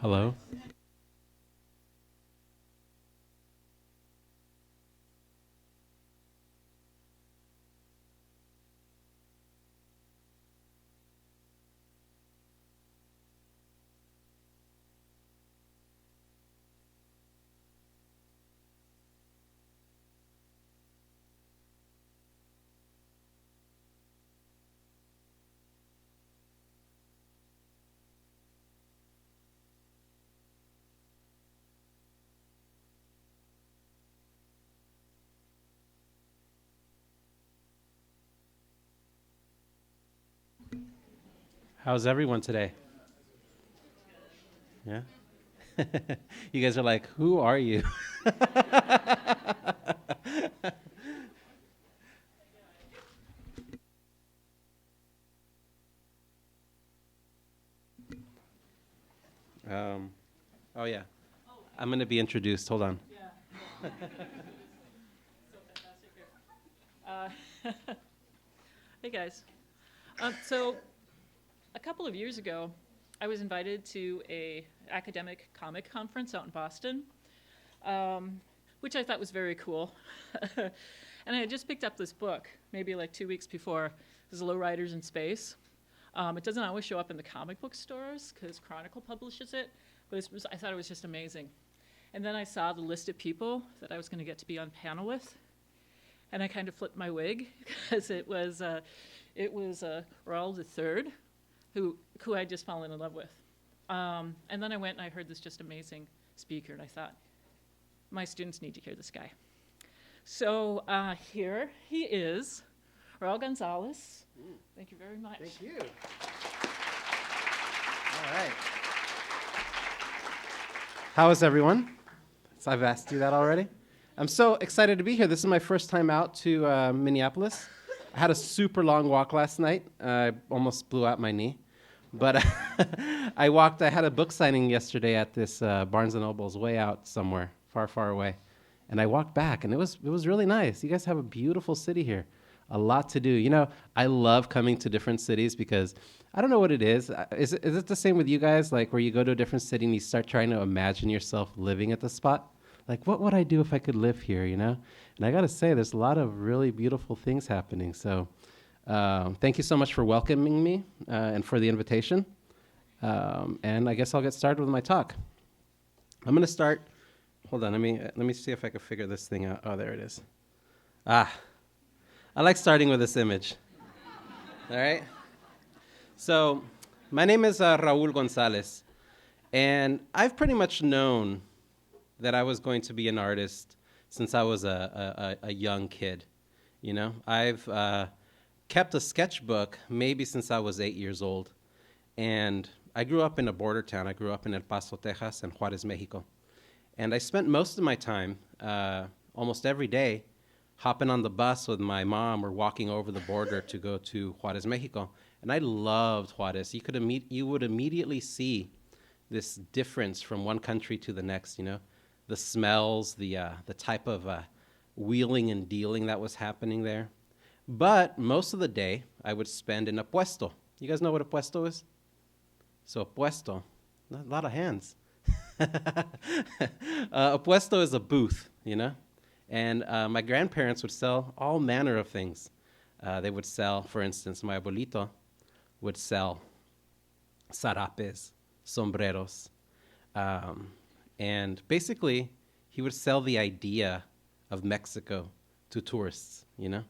Hello? How's everyone today? Yeah? You guys are like, who are you? um, oh, yeah. I'm going to be introduced. Hold on. Uh, Hey guys. So a couple of years ago, I was invited to a academic comic conference out in Boston, um, which I thought was very cool. And I had just picked up this book, maybe like 2 weeks before. It was Lowriders in Space. It doesn't always show up in the comic book stores because Chronicle publishes it, but I thought it was just amazing. And then I saw the list of people that I was going to get to be on panel with, and I kind of flipped my wig because it was Raoul III, who I'd just fallen in love with. And then I went and I heard this just amazing speaker, and I thought, my students need to hear this guy. So here he is, Raul Gonzalez. Thank you very much. Thank you. All right. How is everyone? So I've asked you that already. I'm so excited to be here. This is my first time out to Minneapolis. I had a super long walk last night. I almost blew out my knee. But I had a book signing yesterday at this Barnes & Noble's way out somewhere, far, far away. And I walked back, and it was really nice. You guys have a beautiful city here. A lot to do. You know, I love coming to different cities because I don't know what it is. Is it the same with you guys? Like where you go to a different city and you start trying to imagine yourself living at the spot? Like, what would I do if I could live here, you know? And I got to say, there's a lot of really beautiful things happening. So thank you so much for welcoming me and for the invitation. And I guess I'll get started with my talk. I'm going to start. Hold on. Let me see if I can figure this thing out. Oh, there it is. I like starting with this image. All right? So my name is Raul Gonzalez. And I've pretty much known that I was going to be an artist since I was a young kid. You know, I've kept a sketchbook maybe since I was 8 years old. And I grew up in a border town. I grew up in El Paso, Texas, and Juarez, Mexico. And I spent most of my time, almost every day, hopping on the bus with my mom or walking over the border to go to Juarez, Mexico. And I loved Juarez. You would immediately see this difference from one country to the next, you know? The smells, the type of wheeling and dealing that was happening there. But most of the day, I would spend in a puesto. You guys know what a puesto is? So a puesto, a lot of hands. A puesto is a booth, you know? And my grandparents would sell all manner of things. They would sell, for instance, my abuelito would sell sarapes, sombreros, and basically, he would sell the idea of Mexico to tourists, you know?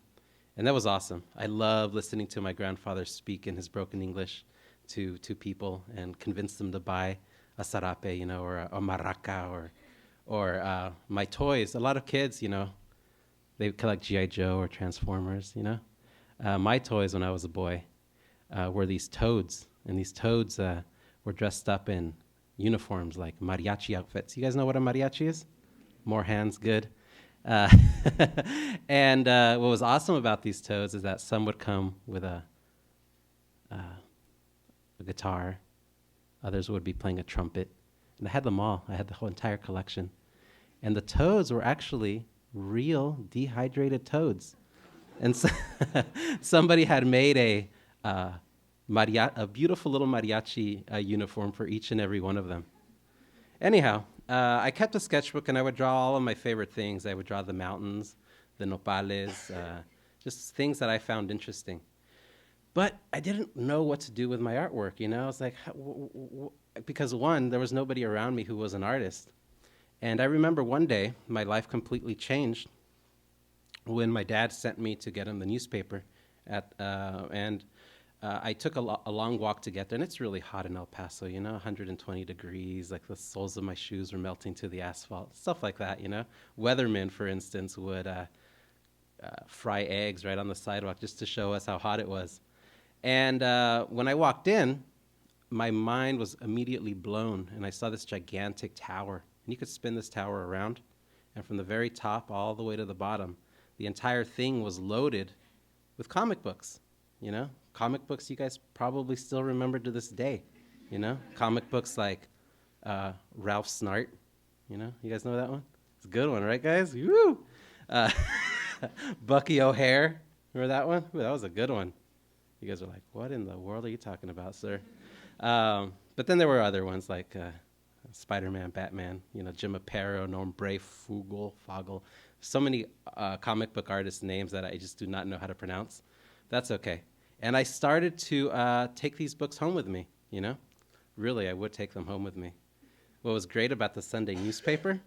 And that was awesome. I love listening to my grandfather speak in his broken English to people and convince them to buy a sarape, you know, or a maraca, or my toys. A lot of kids, you know, they collect G.I. Joe or Transformers, you know? My toys when I was a boy were these toads, and these toads were dressed up in uniforms like mariachi outfits. You guys know what a mariachi is? More hands, good. And what was awesome about these toads is that some would come with a guitar, others would be playing a trumpet, and I had them all. I had the whole entire collection. And the toads were actually real dehydrated toads. And so somebody had made a beautiful little mariachi uniform for each and every one of them. Anyhow, I kept a sketchbook and I would draw all of my favorite things. I would draw the mountains, the nopales, just things that I found interesting. But I didn't know what to do with my artwork, you know? I was like, because one, there was nobody around me who was an artist. And I remember one day, my life completely changed when my dad sent me to get him the newspaper. And I took a long walk to get there, and it's really hot in El Paso, you know, 120 degrees, like the soles of my shoes were melting to the asphalt, stuff like that, you know. Weathermen, for instance, would fry eggs right on the sidewalk just to show us how hot it was. And when I walked in, my mind was immediately blown, and I saw this gigantic tower. And you could spin this tower around, and from the very top all the way to the bottom, the entire thing was loaded with comic books, you know? Comic books you guys probably still remember to this day, you know? Comic books like Ralph Snart, you know? You guys know that one? It's a good one, right, guys? Woo! Bucky O'Hare, remember that one? Ooh, that was a good one. You guys are like, what in the world are you talking about, sir? But then there were other ones like Spider-Man, Batman, you know, Jim Aparo, Norm Brave, Fogel. So many comic book artist names that I just do not know how to pronounce. That's okay. And I started to take these books home with me, you know? Really, I would take them home with me. What was great about the Sunday newspaper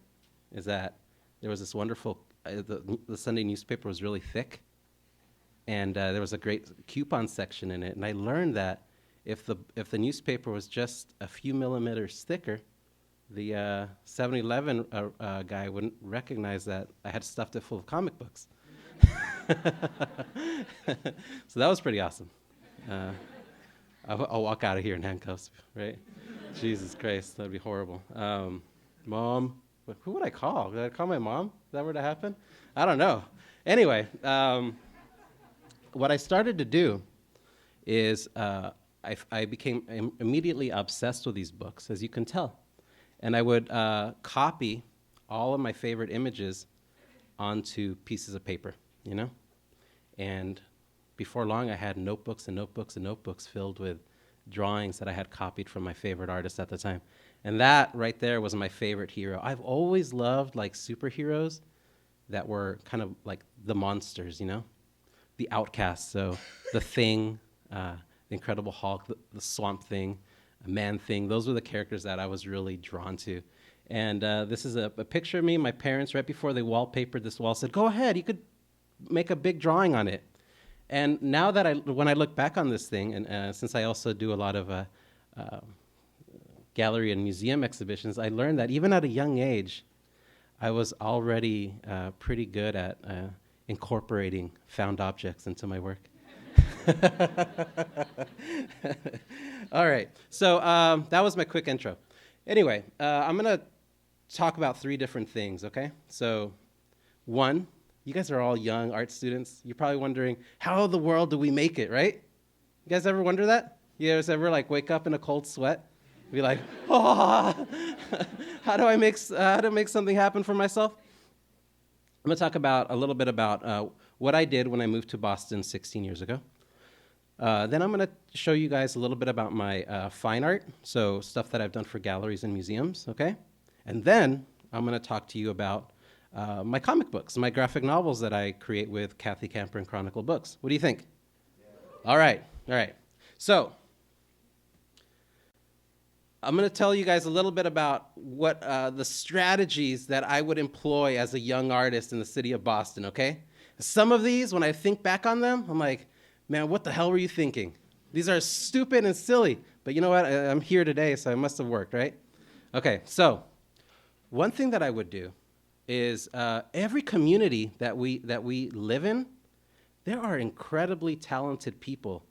is that there was this wonderful, the Sunday newspaper was really thick, and there was a great coupon section in it. And I learned that if the newspaper was just a few millimeters thicker, the 7-Eleven guy wouldn't recognize that I had stuffed it full of comic books. So that was pretty awesome. I'll walk out of here in handcuffs, right? Jesus Christ, that'd be horrible. Mom, who would I call? Would I call my mom? Is that were to happen? I don't know. Anyway, what I started to do is I became immediately obsessed with these books, as you can tell. And I would copy all of my favorite images onto pieces of paper, you know? And before long, I had notebooks and notebooks and notebooks filled with drawings that I had copied from my favorite artist at the time. And that right there was my favorite hero. I've always loved like superheroes that were kind of like the monsters, you know? The outcasts, so the Thing, the Incredible Hulk, the Swamp Thing, Man-Thing. Those were the characters that I was really drawn to. And this is a picture of me. My parents, right before they wallpapered this wall, said, go ahead, you could make a big drawing on it. And now that when I look back on this thing, and since I also do a lot of gallery and museum exhibitions, I learned that even at a young age, I was already pretty good at incorporating found objects into my work. All right, so that was my quick intro. Anyway, I'm going to talk about 3 different things, okay? So, one, you guys are all young art students. You're probably wondering, how in the world do we make it, right? You guys ever wonder that? You guys ever like wake up in a cold sweat? Be like, oh, how do I make something happen for myself? I'm going to talk about a little bit about what I did when I moved to Boston 16 years ago. Then I'm going to show you guys a little bit about my fine art, so stuff that I've done for galleries and museums, okay? And then I'm going to talk to you about my comic books, my graphic novels that I create with Kathy Camper and Chronicle Books. What do you think? Yeah. All right. So I'm going to tell you guys a little bit about what the strategies that I would employ as a young artist in the city of Boston, okay? Some of these, when I think back on them, I'm like, man, what the hell were you thinking? These are stupid and silly. But you know what? I'm here today, so it must have worked, right? Okay, so one thing that I would do is every community that we live in, there are incredibly talented people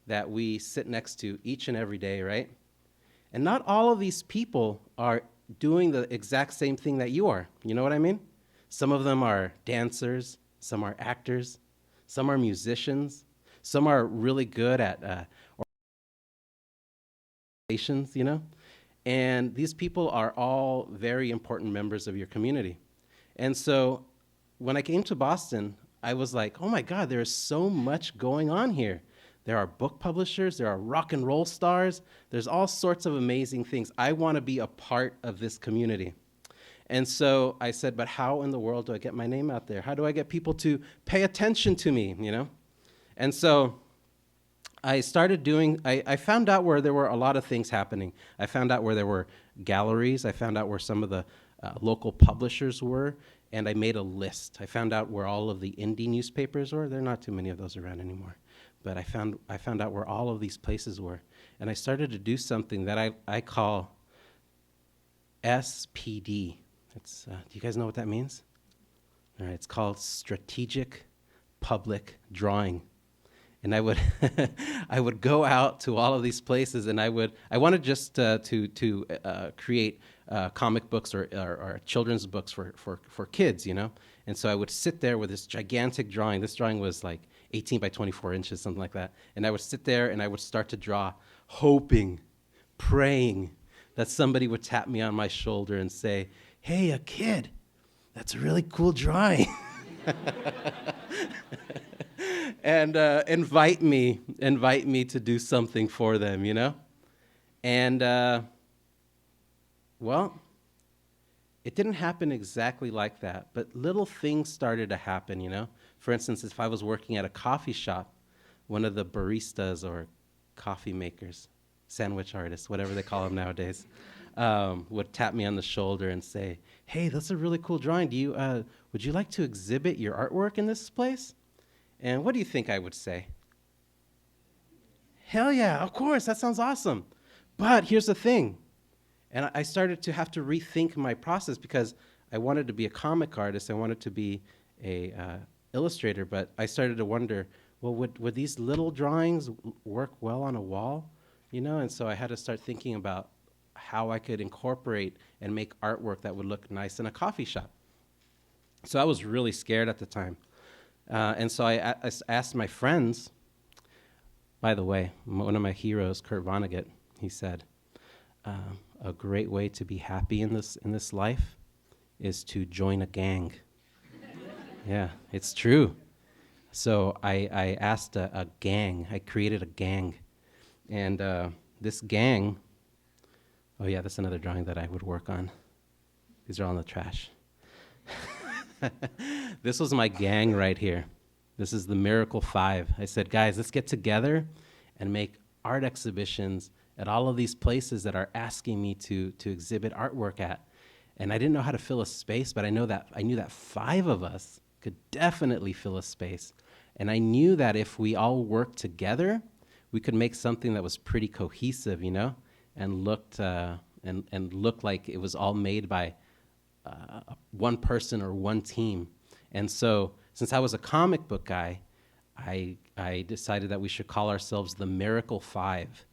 that we sit next to each and every day, right? And not all of these people are doing the exact same thing that you are. You know what I mean? Some of them are dancers, some are actors, some are musicians, some are really good at organizations, you know? And these people are all very important members of your community. And so when I came to Boston, I was like, oh my God, there's so much going on here. There are book publishers. There are rock and roll stars. There's all sorts of amazing things. I want to be a part of this community. And so I said, but how in the world do I get my name out there? How do I get people to pay attention to me, you know? And so I started doing, I found out where there were a lot of things happening. I found out where there were galleries. I found out where some of the local publishers were, and I made a list. I found out where all of the indie newspapers were. There are not too many of those around anymore. But I found out where all of these places were. And I started to do something that I call SPD. Do you guys know what that means? All right, it's called Strategic Public Drawing. And I would I would go out to all of these places, and I wanted just to create comic books or children's books for kids, you know. And so I would sit there with this gigantic drawing. This drawing was like 18 by 24 inches, something like that. And I would sit there and I would start to draw, hoping, praying that somebody would tap me on my shoulder and say, "Hey, a kid, that's a really cool drawing." And invite me to do something for them, you know? And, well, it didn't happen exactly like that, but little things started to happen, you know? For instance, if I was working at a coffee shop, one of the baristas or coffee makers, sandwich artists, whatever they call them nowadays, would tap me on the shoulder and say, "Hey, that's a really cool drawing. Would you like to exhibit your artwork in this place?" And what do you think I would say? Hell yeah, of course, that sounds awesome. But here's the thing. And I started to have to rethink my process because I wanted to be a comic artist. I wanted to be a illustrator, but I started to wonder, well, would these little drawings work well on a wall? You know, and so I had to start thinking about how I could incorporate and make artwork that would look nice in a coffee shop. So I was really scared at the time. And so I asked my friends. By the way, one of my heroes, Kurt Vonnegut, he said, a great way to be happy in this life is to join a gang. Yeah, it's true. So I asked a gang. I created a gang. And this gang, oh yeah, that's another drawing that I would work on. These are all in the trash. This was my gang right here. This is the Miracle Five. I said, guys, let's get together and make art exhibitions at all of these places that are asking me to exhibit artwork at. And I didn't know how to fill a space, but I knew that 5 of us could definitely fill a space. And I knew that if we all worked together, we could make something that was pretty cohesive, you know, and looked like it was all made by one person or one team. And so since I was a comic book guy, I decided that we should call ourselves the Miracle Five.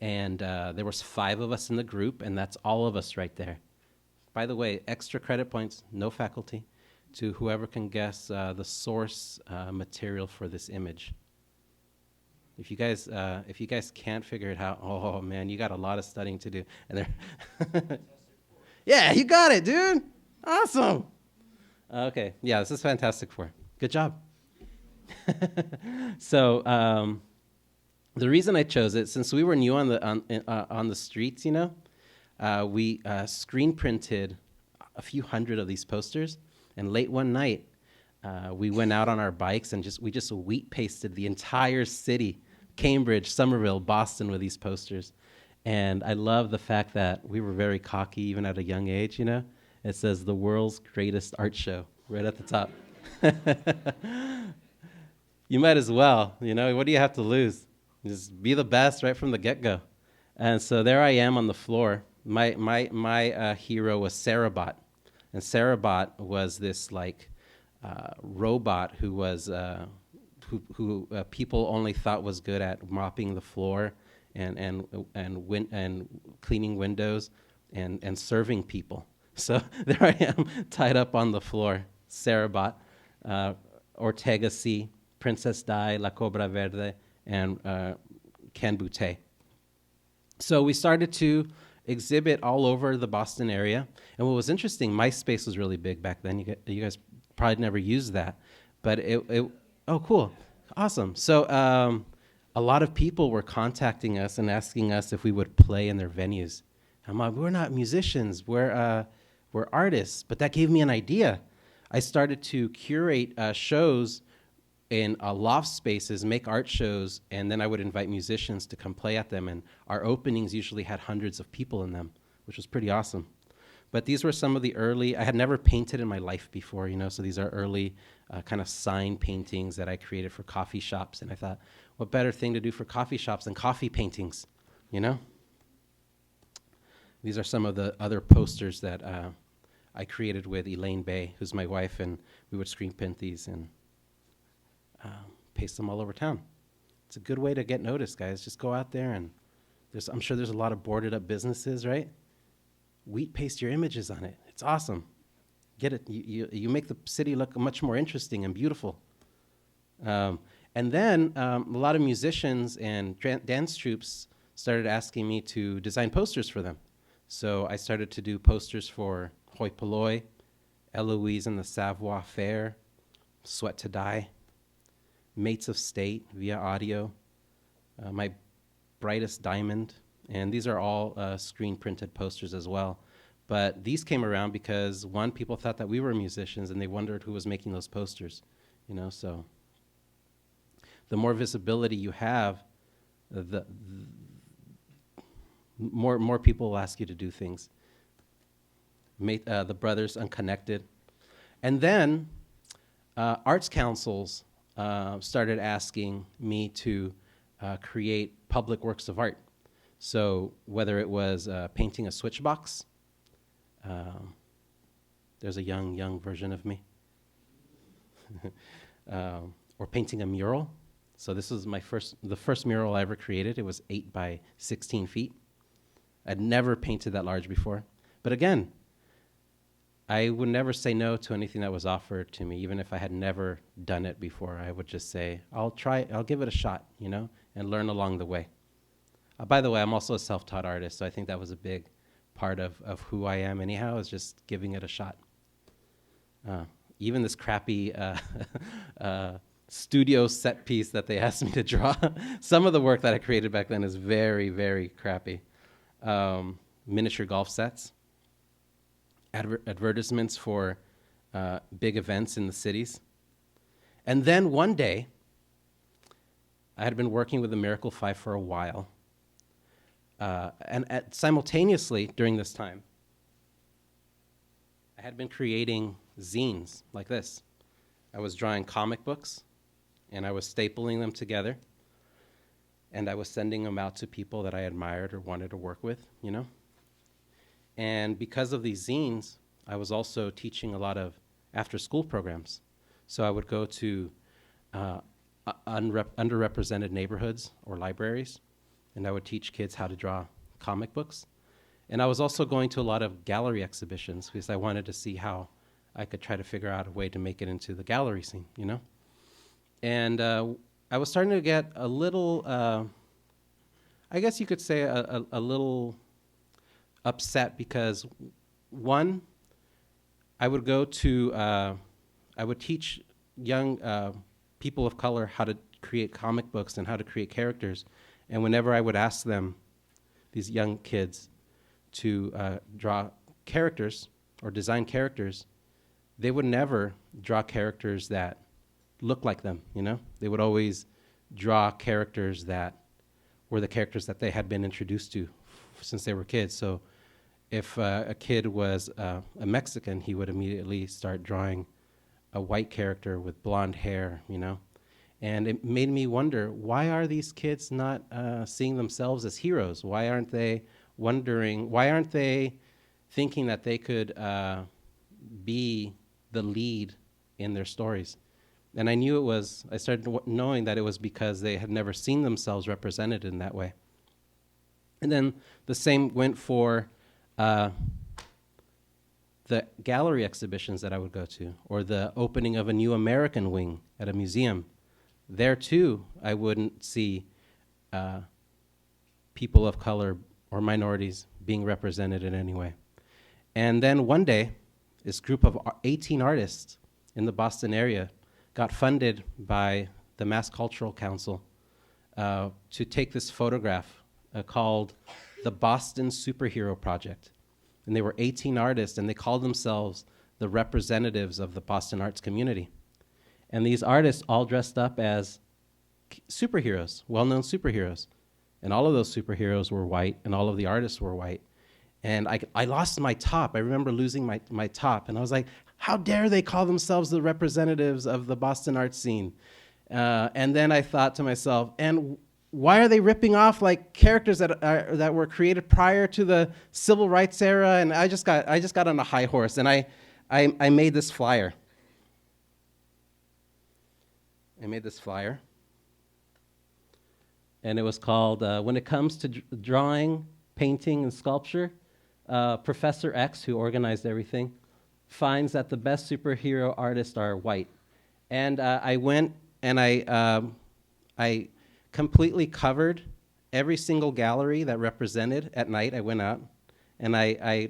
And there was 5 of us in the group, and that's all of us right there. By the way, extra credit points, no faculty, to whoever can guess the source material for this image. If you guys can't figure it out, oh man, you got a lot of studying to do. And yeah, you got it, dude. Awesome. Okay, yeah, this is Fantastic Four. Good job. So the reason I chose it, since we were new on the streets, you know, we screen printed a few hundred of these posters, and late one night, we went out on our bikes and we just wheat pasted the entire city, Cambridge, Somerville, Boston, with these posters. And I love the fact that we were very cocky even at a young age, you know. It says the world's greatest art show right at the top. You might as well, you know, what do you have to lose? Just be the best right from the get-go. And so there I am on the floor. My hero was Sarabot. And Sarabot was this like robot who was who people only thought was good at mopping the floor and cleaning windows and serving people. So there I am, tied up on the floor. Sarabot, Ortega C, Princess Di, La Cobra Verde, and Ken Butte. So we started to exhibit all over the Boston area. And what was interesting, MySpace was really big back then. You guys probably never used that. But oh, cool. Awesome. So a lot of people were contacting us and asking us if we would play in their venues. I'm like, we're not musicians, we're artists. But that gave me an idea. I started to curate shows in loft spaces, make art shows, and then I would invite musicians to come play at them. And our openings usually had hundreds of people in them, which was pretty awesome. But these were some of the early, I had never painted in my life before, so these are early kind of sign paintings that I created for coffee shops. And I thought, what better thing to do for coffee shops than coffee paintings, These are some of the other posters that I created with Elaine Bay, who's my wife, and we would screen print these and paste them all over town. It's a good way to get noticed, guys. Just go out there, and I'm sure there's a lot of boarded up businesses, right? Wheat paste your images on it. It's awesome. Get it. You make the city look much more interesting and beautiful. And then a lot of musicians and dance troupes started asking me to design posters for them. So I started to do posters for Hoi Polloi, Eloise and the Savoie Fair, Sweat to Die, Mates of State via audio, My Brightest Diamond, and these are all screen printed posters as well. But these came around because, one, people thought that we were musicians and they wondered who was making those posters, so the more visibility you have, the more people will ask you to do things. The Brothers Unconnected. And then arts councils started asking me to create public works of art. So whether it was painting a switchbox, there's a young version of me, or painting a mural. So this was the first mural I ever created. It was 8 by 16 feet. I'd never painted that large before. But again, I would never say no to anything that was offered to me, even if I had never done it before. I would just say, I'll give it a shot, and learn along the way. By the way, I'm also a self-taught artist, so I think that was a big part of who I am anyhow, is just giving it a shot. Even this crappy studio set piece that they asked me to draw, some of the work that I created back then is very, very crappy. Miniature golf sets, advertisements for big events in the cities. And then one day, I had been working with the Miracle 5 for a while. And simultaneously, during this time, I had been creating zines like this. I was drawing comic books, and I was stapling them together, and I was sending them out to people that I admired or wanted to work with, And because of these zines, I was also teaching a lot of after-school programs. So I would go to underrepresented neighborhoods or libraries, and I would teach kids how to draw comic books. And I was also going to a lot of gallery exhibitions because I wanted to see how I could try to figure out a way to make it into the gallery scene, And I was starting to get a little, I guess you could say a little upset because, one, I would go to, I would teach young people of color how to create comic books and how to create characters. And whenever I would ask them, these young kids, to draw characters or design characters, they would never draw characters that look like them, They would always draw characters that were the characters that they had been introduced to since they were kids. So if a kid was a Mexican, he would immediately start drawing a white character with blonde hair, And it made me wonder, why are these kids not seeing themselves as heroes? Why aren't they thinking that they could be the lead in their stories? And I started knowing that it was because they had never seen themselves represented in that way. And then the same went for the gallery exhibitions that I would go to, or the opening of a new American wing at a museum. There, too, I wouldn't see people of color or minorities being represented in any way. And then one day, this group of 18 artists in the Boston area got funded by the Mass Cultural Council to take this photograph called the Boston Superhero Project. And they were 18 artists, and they called themselves the representatives of the Boston arts community. And these artists all dressed up as superheroes, well-known superheroes. And all of those superheroes were white, and all of the artists were white. And I lost my top. I remember losing my top. And I was like, how dare they call themselves the representatives of the Boston art scene? And then I thought to myself, and why are they ripping off like characters that were created prior to the civil rights era? And I just got on a high horse, and I made this flyer. And it was called, when it comes to drawing, painting, and sculpture, Professor X, who organized everything, finds that the best superhero artists are white. And I went and I completely covered every single gallery that represented at night. I went out and I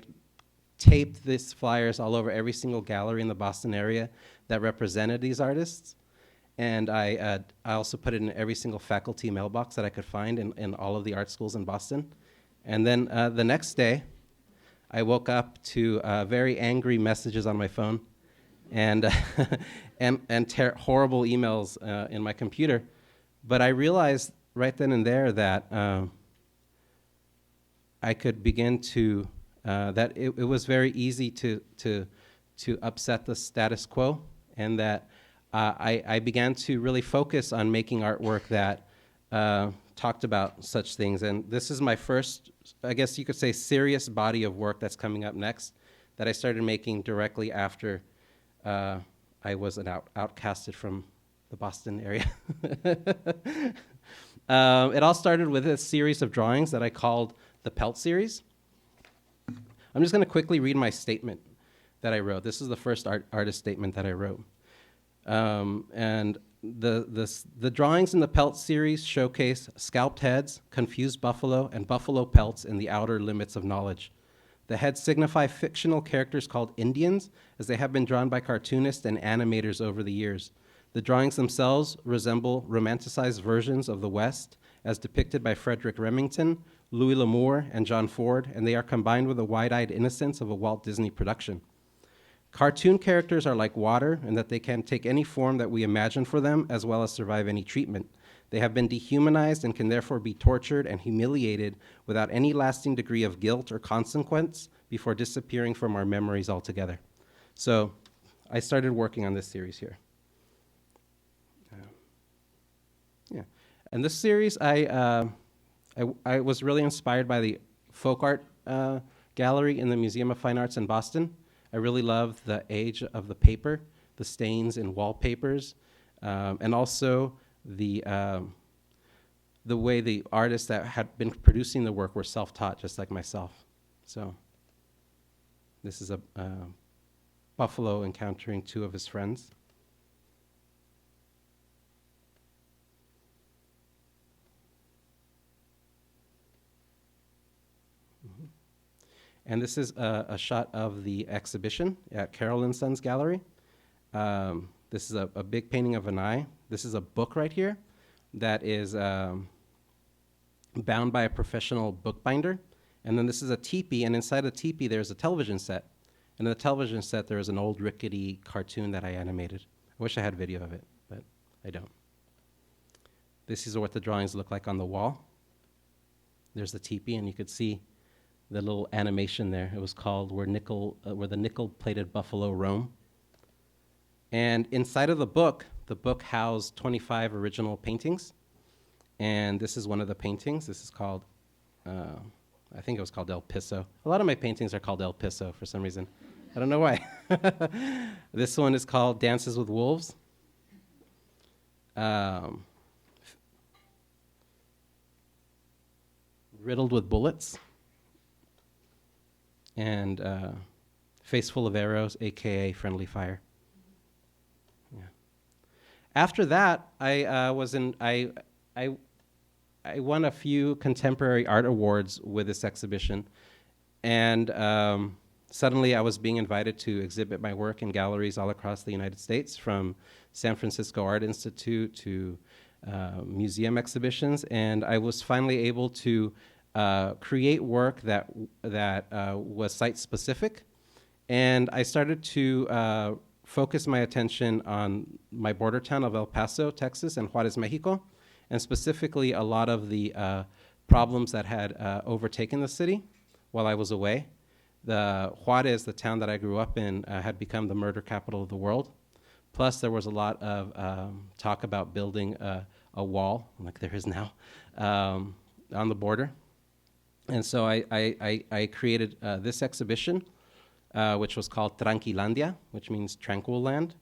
taped these flyers all over every single gallery in the Boston area that represented these artists. And I also put it in every single faculty mailbox that I could find in all of the art schools in Boston. And then the next day, I woke up to very angry messages on my phone and horrible emails in my computer. But I realized right then and there that I could begin to, that it was very easy to upset the status quo, and that I began to really focus on making artwork that talked about such things. And this is my first, I guess you could say, serious body of work that's coming up next that I started making directly after I was outcasted from the Boston area. It all started with a series of drawings that I called the Pelt Series. I'm just going to quickly read my statement that I wrote. This is the first artist statement that I wrote. And the drawings in the Pelt series showcase scalped heads, confused buffalo, and buffalo pelts in the outer limits of knowledge. The heads signify fictional characters called Indians, as they have been drawn by cartoonists and animators over the years. The drawings themselves resemble romanticized versions of the West, as depicted by Frederick Remington, Louis L'Amour, and John Ford, and they are combined with the wide-eyed innocence of a Walt Disney production. Cartoon characters are like water in that they can take any form that we imagine for them, as well as survive any treatment. They have been dehumanized and can therefore be tortured and humiliated without any lasting degree of guilt or consequence before disappearing from our memories altogether. So I started working on this series here. And this series, I was really inspired by the folk art gallery in the Museum of Fine Arts in Boston. I really loved the age of the paper, the stains in wallpapers, and also the way the artists that had been producing the work were self-taught, just like myself. So this is a buffalo encountering two of his friends. And this is a shot of the exhibition at Carroll & Sons Gallery. This is a big painting of an eye. This is a book right here that is bound by a professional bookbinder. And then this is a teepee, and inside the teepee there's a television set. And in the television set there is an old rickety cartoon that I animated. I wish I had video of it, but I don't. This is what the drawings look like on the wall. There's the teepee, and you could see the little animation there. It was called Where the Nickel-Plated Buffalo Roam. And inside of the book housed 25 original paintings. And this is one of the paintings. This is called, I think it was called El Piso. A lot of my paintings are called El Piso for some reason. I don't know why. This one is called Dances with Wolves. Riddled with Bullets. And Face Full of Arrows, AKA Friendly Fire. Yeah. After that, I won a few contemporary art awards with this exhibition, and suddenly I was being invited to exhibit my work in galleries all across the United States, from San Francisco Art Institute to museum exhibitions, and I was finally able to create work that was site specific, and I started to focus my attention on my border town of El Paso, Texas, and Juarez, Mexico, and specifically a lot of the problems that had overtaken the city while I was away. The Juarez, the town that I grew up in, had become the murder capital of the world. Plus, there was a lot of talk about building a wall, like there is now, on the border. And so I created this exhibition, which was called Tranquilandia, which means tranquil land.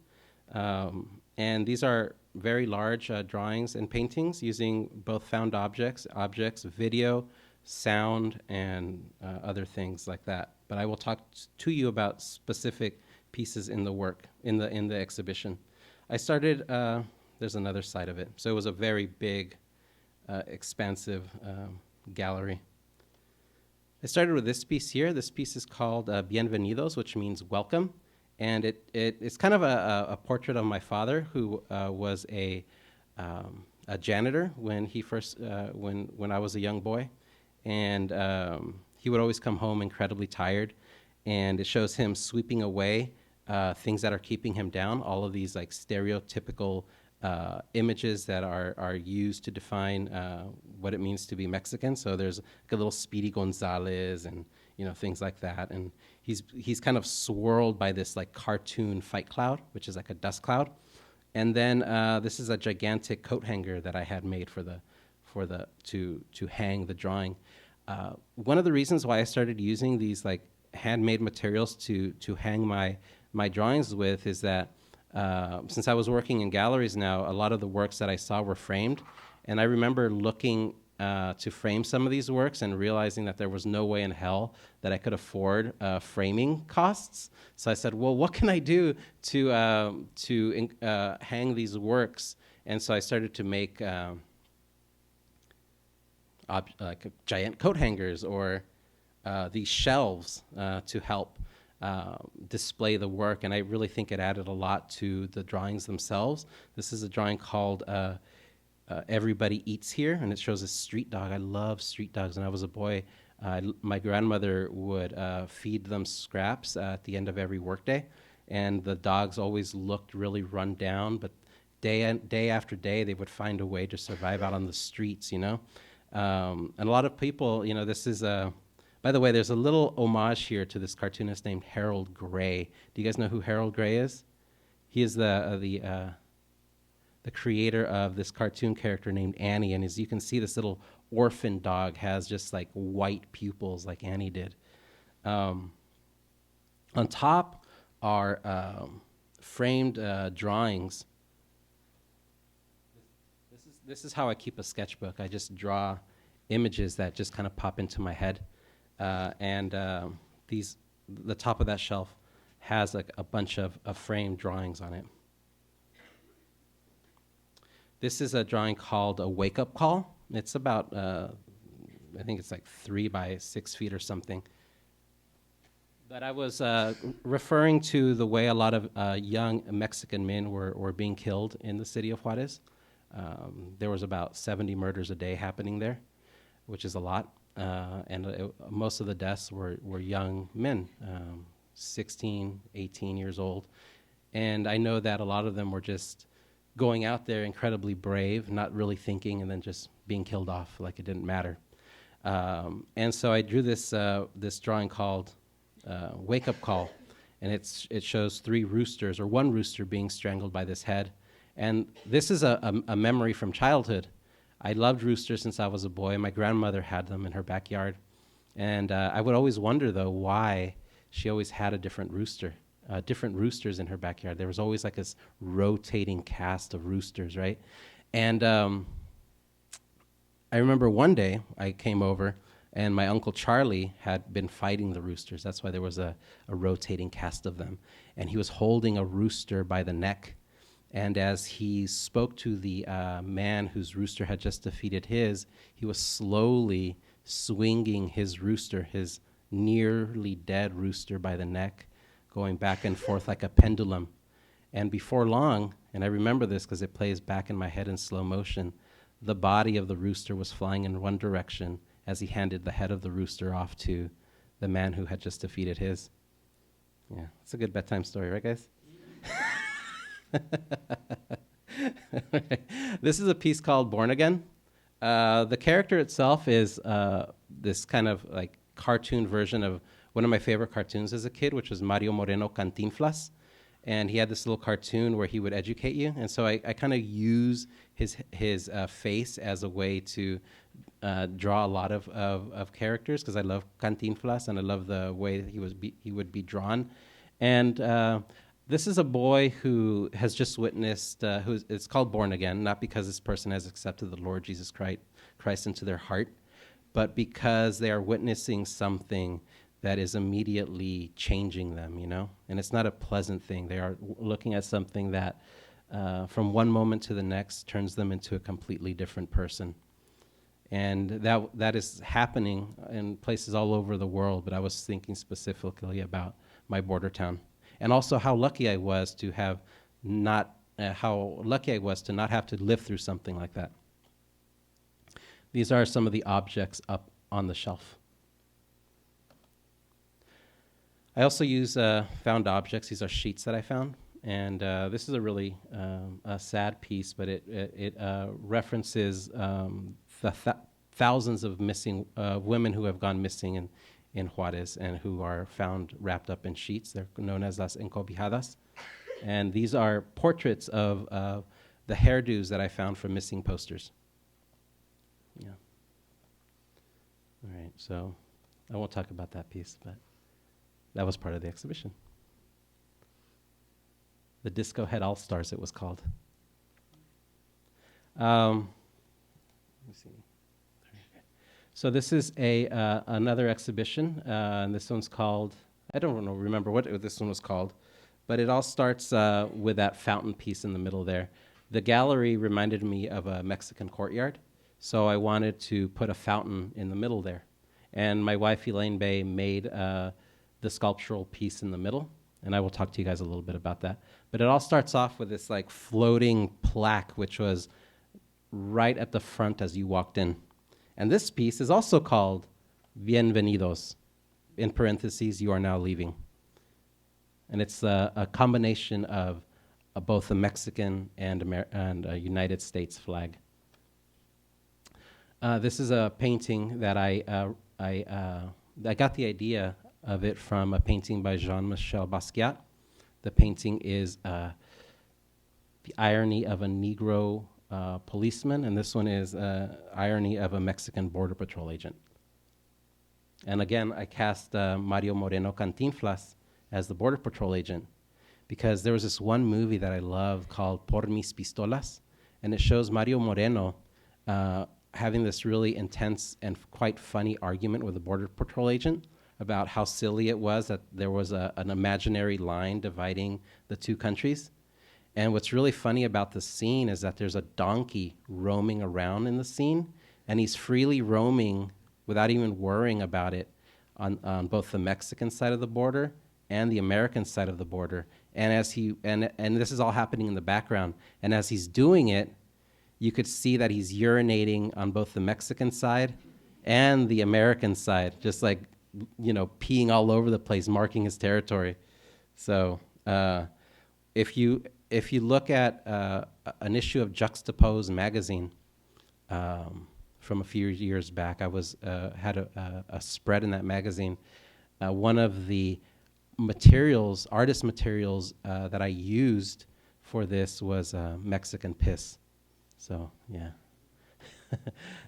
And these are very large drawings and paintings using both found objects, video, sound, and other things like that. But I will talk to you about specific pieces in the work, in the exhibition. I started, there's another side of it. So it was a very big, expansive gallery. I started with this piece here. This piece is called Bienvenidos, which means welcome. And it's kind of a portrait of my father, who was a janitor when he first, when I was a young boy. And he would always come home incredibly tired. And it shows him sweeping away things that are keeping him down, all of these like stereotypical images that are used to define what it means to be Mexican. So there's like a little Speedy Gonzalez and things like that. And he's kind of swirled by this like cartoon fight cloud, which is like a dust cloud. And then this is a gigantic coat hanger that I had made to hang the drawing. One of the reasons why I started using these like handmade materials to hang my drawings with is that since I was working in galleries now, a lot of the works that I saw were framed. And I remember looking to frame some of these works and realizing that there was no way in hell that I could afford framing costs. So I said, well, what can I do to hang these works? And so I started to make like giant coat hangers or these shelves to help display the work, and I really think it added a lot to the drawings themselves. This is a drawing called Everybody Eats Here, and it shows a street dog. I love street dogs. When I was a boy, my grandmother would feed them scraps at the end of every workday, and the dogs always looked really run down, but day after day, they would find a way to survive out on the streets, And a lot of people, this is a... By the way, there's a little homage here to this cartoonist named Harold Gray. Do you guys know who Harold Gray is? He is the creator of this cartoon character named Annie, and as you can see, this little orphan dog has just like white pupils like Annie did. On top are framed drawings. This is how I keep a sketchbook. I just draw images that just kind of pop into my head. The top of that shelf has like a bunch of framed drawings on it. This is a drawing called A Wake-Up Call. It's about, I think it's like 3 by 6 feet or something. But I was referring to the way a lot of young Mexican men were being killed in the city of Juarez. There was about 70 murders a day happening there, which is a lot. Most of the deaths were young men, 16, 18 years old. And I know that a lot of them were just going out there incredibly brave, not really thinking, and then just being killed off like it didn't matter. And so I drew this drawing called Wake Up Call, and it shows 3 roosters, or 1 rooster being strangled by this head. And this is a memory from childhood. I loved roosters since I was a boy. My grandmother had them in her backyard. And I would always wonder, though, why she always had a different roosters in her backyard. There was always like this rotating cast of roosters, right? And I remember one day I came over, and my Uncle Charlie had been fighting the roosters. That's why there was a rotating cast of them. And he was holding a rooster by the neck. And as he spoke to the man whose rooster had just defeated his, he was slowly swinging his rooster, his nearly dead rooster, by the neck, going back and forth like a pendulum. And before long, and I remember this because it plays back in my head in slow motion, the body of the rooster was flying in one direction as he handed the head of the rooster off to the man who had just defeated his. Yeah, it's a good bedtime story, right, guys? This is a piece called Born Again. The character itself is this kind of like cartoon version of one of my favorite cartoons as a kid, which was Mario Moreno Cantinflas. And he had this little cartoon where he would educate you. And so I kind of use his face as a way to draw a lot of characters, because I love Cantinflas and I love the way that he would be drawn. And this is a boy who has just witnessed, it's called Born Again, not because this person has accepted the Lord Jesus Christ into their heart, but because they are witnessing something that is immediately changing them, you know? And it's not a pleasant thing. They are looking at something that, from one moment to the next, turns them into a completely different person. And that is happening in places all over the world, but I was thinking specifically about my border town. And also how lucky I was to not have to live through something like that. These are some of the objects up on the shelf. I also use found objects. These are sheets that I found. And this is a really a sad piece, but it references the thousands of missing women who have gone missing in Juarez and who are found wrapped up in sheets. They're known as las encobijadas. And these are portraits of the hairdos that I found from missing posters. Yeah. All right, so I won't talk about that piece, but that was part of the exhibition. The Disco Head All-Stars, it was called. Let me see. So this is another exhibition, and this one's called, I don't remember what this one was called, but it all starts with that fountain piece in the middle there. The gallery reminded me of a Mexican courtyard, so I wanted to put a fountain in the middle there. And my wife, Elaine Bay, made the sculptural piece in the middle, and I will talk to you guys a little bit about that. But it all starts off with this like floating plaque, which was right at the front as you walked in. And this piece is also called Bienvenidos, in parentheses, you are now leaving. And it's a combination of both a Mexican and a United States flag. This is a painting that I got the idea of it from a painting by Jean-Michel Basquiat. The painting is the irony of a Negro policeman, and this one is irony of a Mexican Border Patrol agent. And again, I cast Mario Moreno Cantinflas as the Border Patrol agent because there was this one movie that I loved called Por Mis Pistolas, and it shows Mario Moreno having this really intense and quite funny argument with the Border Patrol agent about how silly it was that there was an imaginary line dividing the two countries. And what's really funny about the scene is that there's a donkey roaming around in the scene, and he's freely roaming without even worrying about it on both the Mexican side of the border and the American side of the border. And as and this is all happening in the background. And as he's doing it, you could see that he's urinating on both the Mexican side and the American side, just like, you know, peeing all over the place, marking his territory. So if you look at an issue of Juxtapose magazine from a few years back, I was had a spread in that magazine. One of the materials, artist materials that I used for this was Mexican piss. So yeah.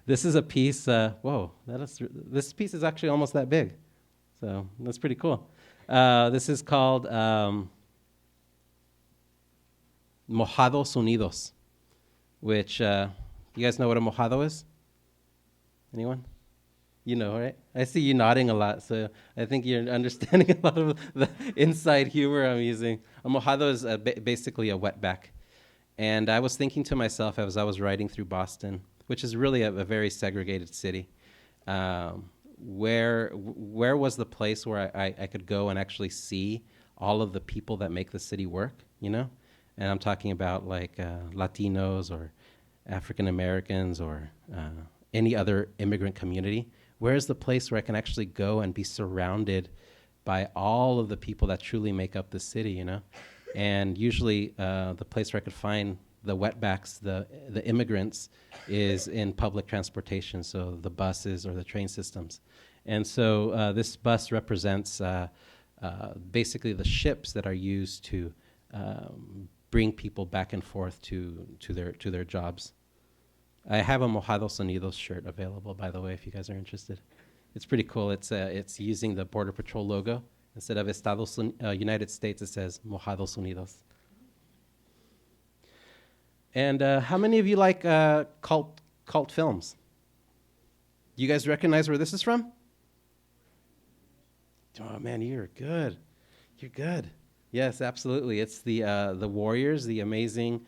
This is a piece, whoa, this piece is actually almost that big. So that's pretty cool. This is called Mojados Unidos, which, you guys know what a mojado is? Anyone? You know, right? I see you nodding a lot, so I think you're understanding a lot of the inside humor I'm using. A mojado is basically a wetback. And I was thinking to myself as I was riding through Boston, which is really a very segregated city, where was the place where I could go and actually see all of the people that make the city work, you know? And I'm talking about like Latinos or African Americans or any other immigrant community. Where is the place where I can actually go and be surrounded by all of the people that truly make up the city, you know? And usually the place where I could find the wetbacks, the immigrants, is in public transportation, so the buses or the train systems. And so this bus represents basically the ships that are used to bring people back and forth to their jobs. I have a Mojados Unidos shirt available, by the way, if you guys are interested. It's pretty cool. It's using the Border Patrol logo. Instead of United States, it says Mojados Unidos. And how many of you like cult films? You guys recognize where this is from? Oh man, you're good. You're good. Yes, absolutely. It's the Warriors, the amazing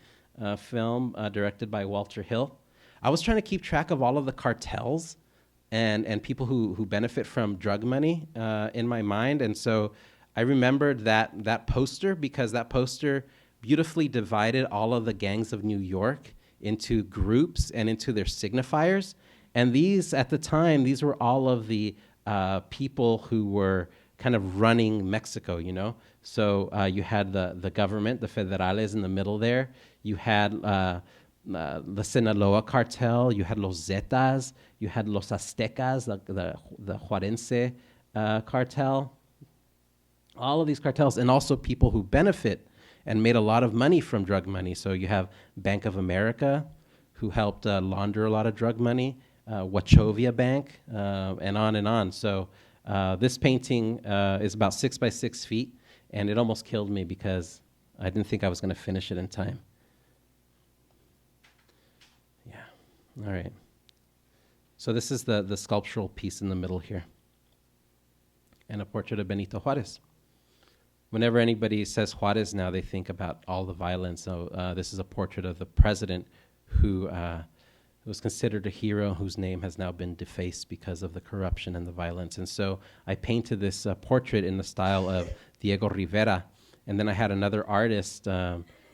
film directed by Walter Hill. I was trying to keep track of all of the cartels and people who benefit from drug money in my mind, and so I remembered that poster because that poster beautifully divided all of the gangs of New York into groups and into their signifiers. And these, at the time, these were all of the people who were kind of running Mexico, you know? So you had the government, the federales in the middle there. You had the Sinaloa cartel. You had los Zetas. You had los Aztecas, the Juarense cartel. All of these cartels, and also people who benefit and made a lot of money from drug money. So you have Bank of America, who helped launder a lot of drug money, Wachovia Bank, and on and on. So this painting is about 6 by 6 feet, and it almost killed me because I didn't think I was going to finish it in time. Yeah, all right. So this is the sculptural piece in the middle here, and a portrait of Benito Juarez. Whenever anybody says Juarez now, they think about all the violence. So this is a portrait of the president who was considered a hero, whose name has now been defaced because of the corruption and the violence. And so I painted this portrait in the style of Diego Rivera. And then I had another artist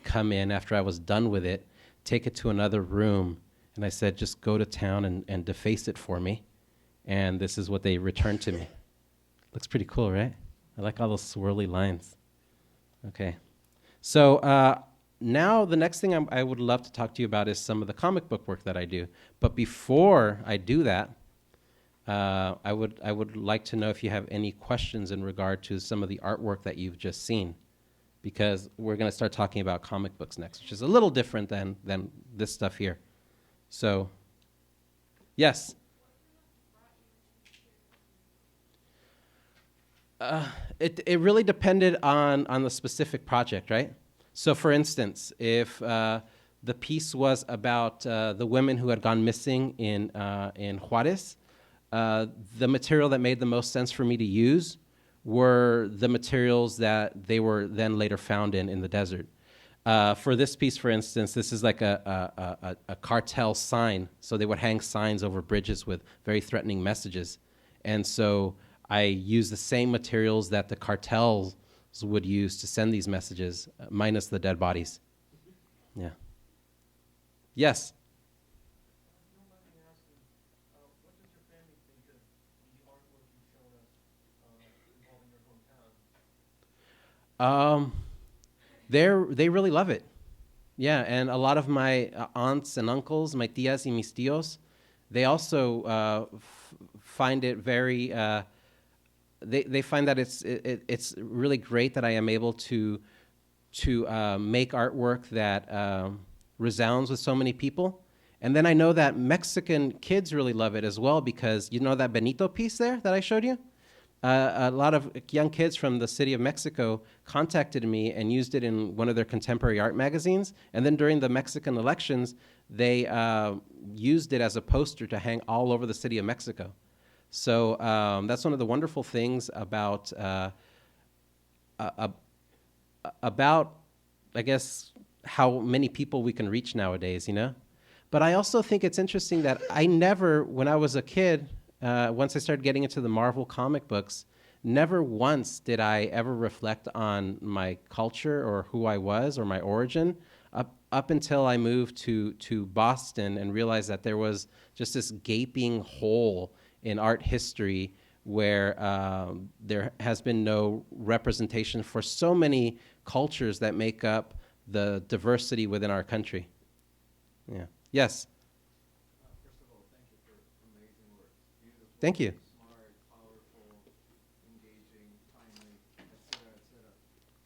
come in after I was done with it, take it to another room. And I said, just go to town and deface it for me. And this is what they returned to me. Looks pretty cool, right? I like all those swirly lines. Okay. So now the next thing I would love to talk to you about is some of the comic book work that I do. But before I do that, I would like to know if you have any questions in regard to some of the artwork that you've just seen, because we're going to start talking about comic books next, which is a little different than this stuff here. So, yes. It really depended on the specific project, right? So, for instance, if the piece was about the women who had gone missing in Juarez, the material that made the most sense for me to use were the materials that they were then later found in the desert. For this piece, for instance, this is like a cartel sign. So they would hang signs over bridges with very threatening messages. And so I use the same materials that the cartels would use to send these messages, minus the dead bodies. Yeah. Yes? What did your family think of the artwork you showed us involving your hometown? They really love it. Yeah, and a lot of my aunts and uncles, my tías y mis tíos, they also find it very... They find that it's really great that I am able to make artwork that resounds with so many people. And then I know that Mexican kids really love it as well, because you know that Benito piece there that I showed you? A lot of young kids from the city of Mexico contacted me and used it in one of their contemporary art magazines. And then during the Mexican elections, they used it as a poster to hang all over the city of Mexico. So that's one of the wonderful things about, I guess, how many people we can reach nowadays, you know? But I also think it's interesting that I never, when I was a kid, once I started getting into the Marvel comic books, never once did I ever reflect on my culture or who I was or my origin up until I moved to Boston and realized that there was just this gaping hole in art history where there has been no representation for so many cultures that make up the diversity within our country. Yeah. Yes. First of all, thank you for amazing work. Beautiful. Thank you. Smart, powerful, engaging, timely, etc., etc.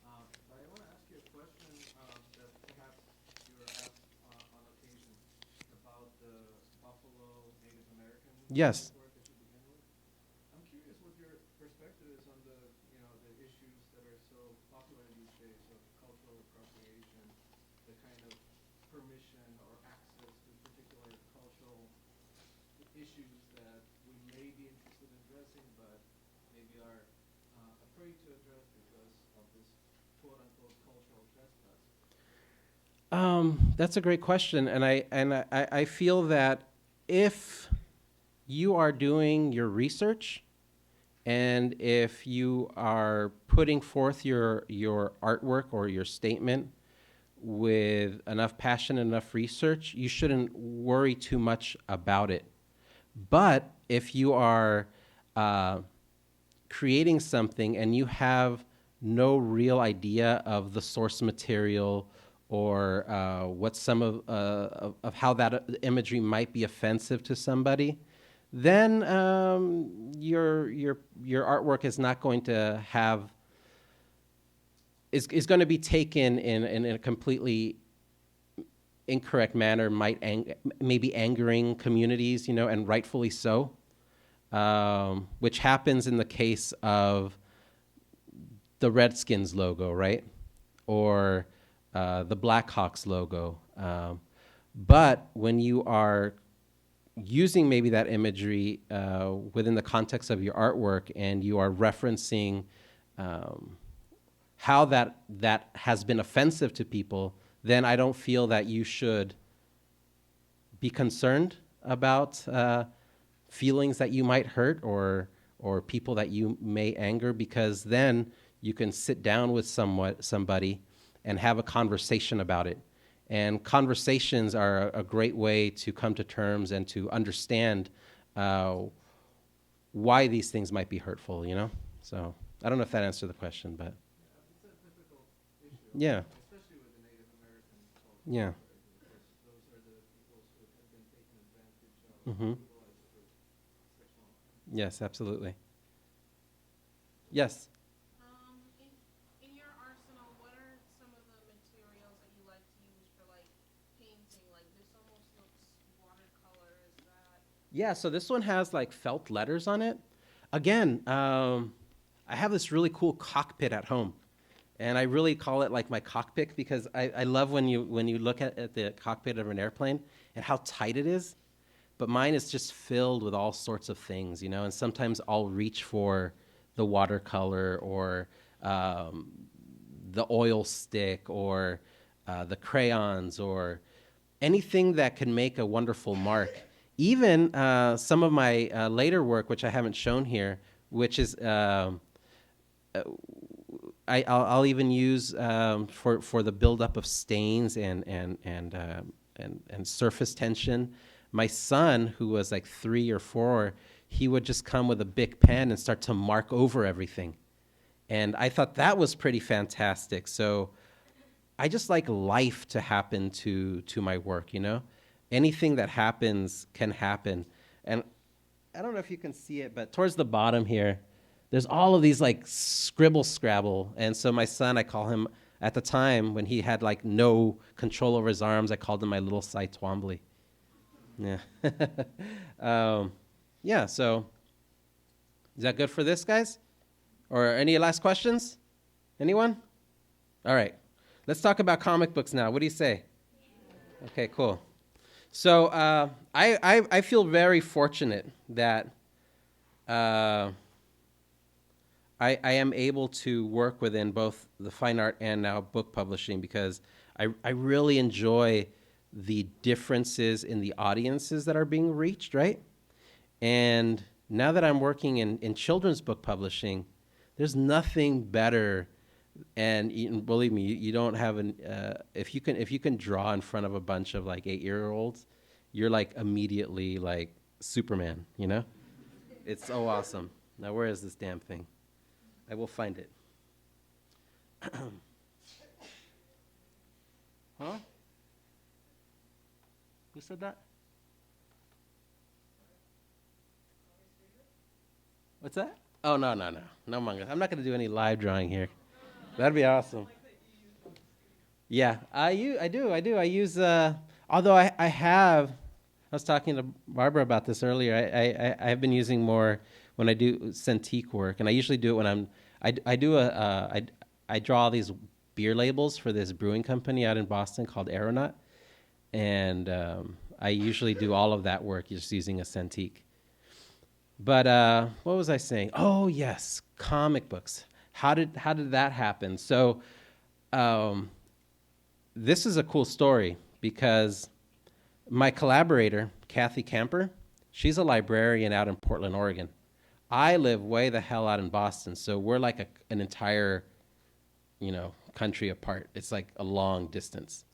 But I want to ask you a question that perhaps you were asked on occasion about the Buffalo Native American Yes. work that you begin with. I'm curious what your perspective is on the issues that are so popular these days of cultural appropriation, the kind of permission or access to particular cultural issues that we may be interested in addressing, but maybe are afraid to address because of this quote-unquote cultural trespass. That's a great question, and I feel that if you are doing your research and if you are putting forth your artwork or your statement with enough passion and enough research, you shouldn't worry too much about it. But if you are creating something and you have no real idea of the source material or what some of how that imagery might be offensive to somebody, then your artwork is not going to have is going to be taken in a completely incorrect manner, maybe angering communities, and rightfully so, which happens in the case of the Redskins logo, right? Or the Blackhawks logo. But when you are using maybe that imagery within the context of your artwork and you are referencing how that has been offensive to people, then I don't feel that you should be concerned about feelings that you might hurt or people that you may anger, because then you can sit down with somebody and have a conversation about it. And conversations are a great way to come to terms and to understand why these things might be hurtful, So I don't know if that answered the question, but It's a difficult issue. yeah. Especially with the Native American culture. Yeah. Because those are the peoples who have been taken advantage of, Mm-hmm. utilized for sexual. Yes, absolutely. Yes. In your arsenal, what are some of the materials that you like to use for like painting? Like this almost looks watercolor. Is that? Yeah, so this one has like felt letters on it. Again, I have this really cool cockpit at home. And I really call it like my cockpit because I love when you look at the cockpit of an airplane and how tight it is. But mine is just filled with all sorts of things, and sometimes I'll reach for the watercolor or the oil stick or the crayons or anything that can make a wonderful mark. Even some of my later work, which I haven't shown here, which is I'll even use for the buildup of stains and surface tension. My son, who was like 3 or 4, he would just come with a big pen and start to mark over everything. And I thought that was pretty fantastic. So I just like life to happen to my work, Anything that happens can happen. And I don't know if you can see it, but towards the bottom here, there's all of these like scribble scrabble. And so my son, I call him, at the time when he had like no control over his arms, I called him my little Cy Twombly. Yeah. Yeah, so is that good for this, guys? Or any last questions? Anyone? All right. Let's talk about comic books now. What do you say? Okay, cool. So I feel very fortunate that I am able to work within both the fine art and now book publishing because I really enjoy the differences in the audiences that are being reached, right? And now that I'm working in children's book publishing, There's nothing better, and believe me, you don't have an if you can draw in front of a bunch of like 8-year-olds, you're like immediately like Superman, you know? It's so awesome. Now where is this damn thing? I will find it. Huh? Who said that? What's that? Oh, no manga. I'm not going to do any live drawing here. That'd be awesome. Yeah, I do. I use, although I have, I was talking to Barbara about this earlier. I have been using more when I do Cintiq work, and I usually do it when I draw all these beer labels for this brewing company out in Boston called Aeronaut, and I usually do all of that work just using a Cintiq. But what was I saying? Oh yes, comic books. How did that happen? So this is a cool story because my collaborator, Kathy Camper, she's a librarian out in Portland, Oregon. I live way the hell out in Boston, so we're like an entire, country apart. It's like a long distance.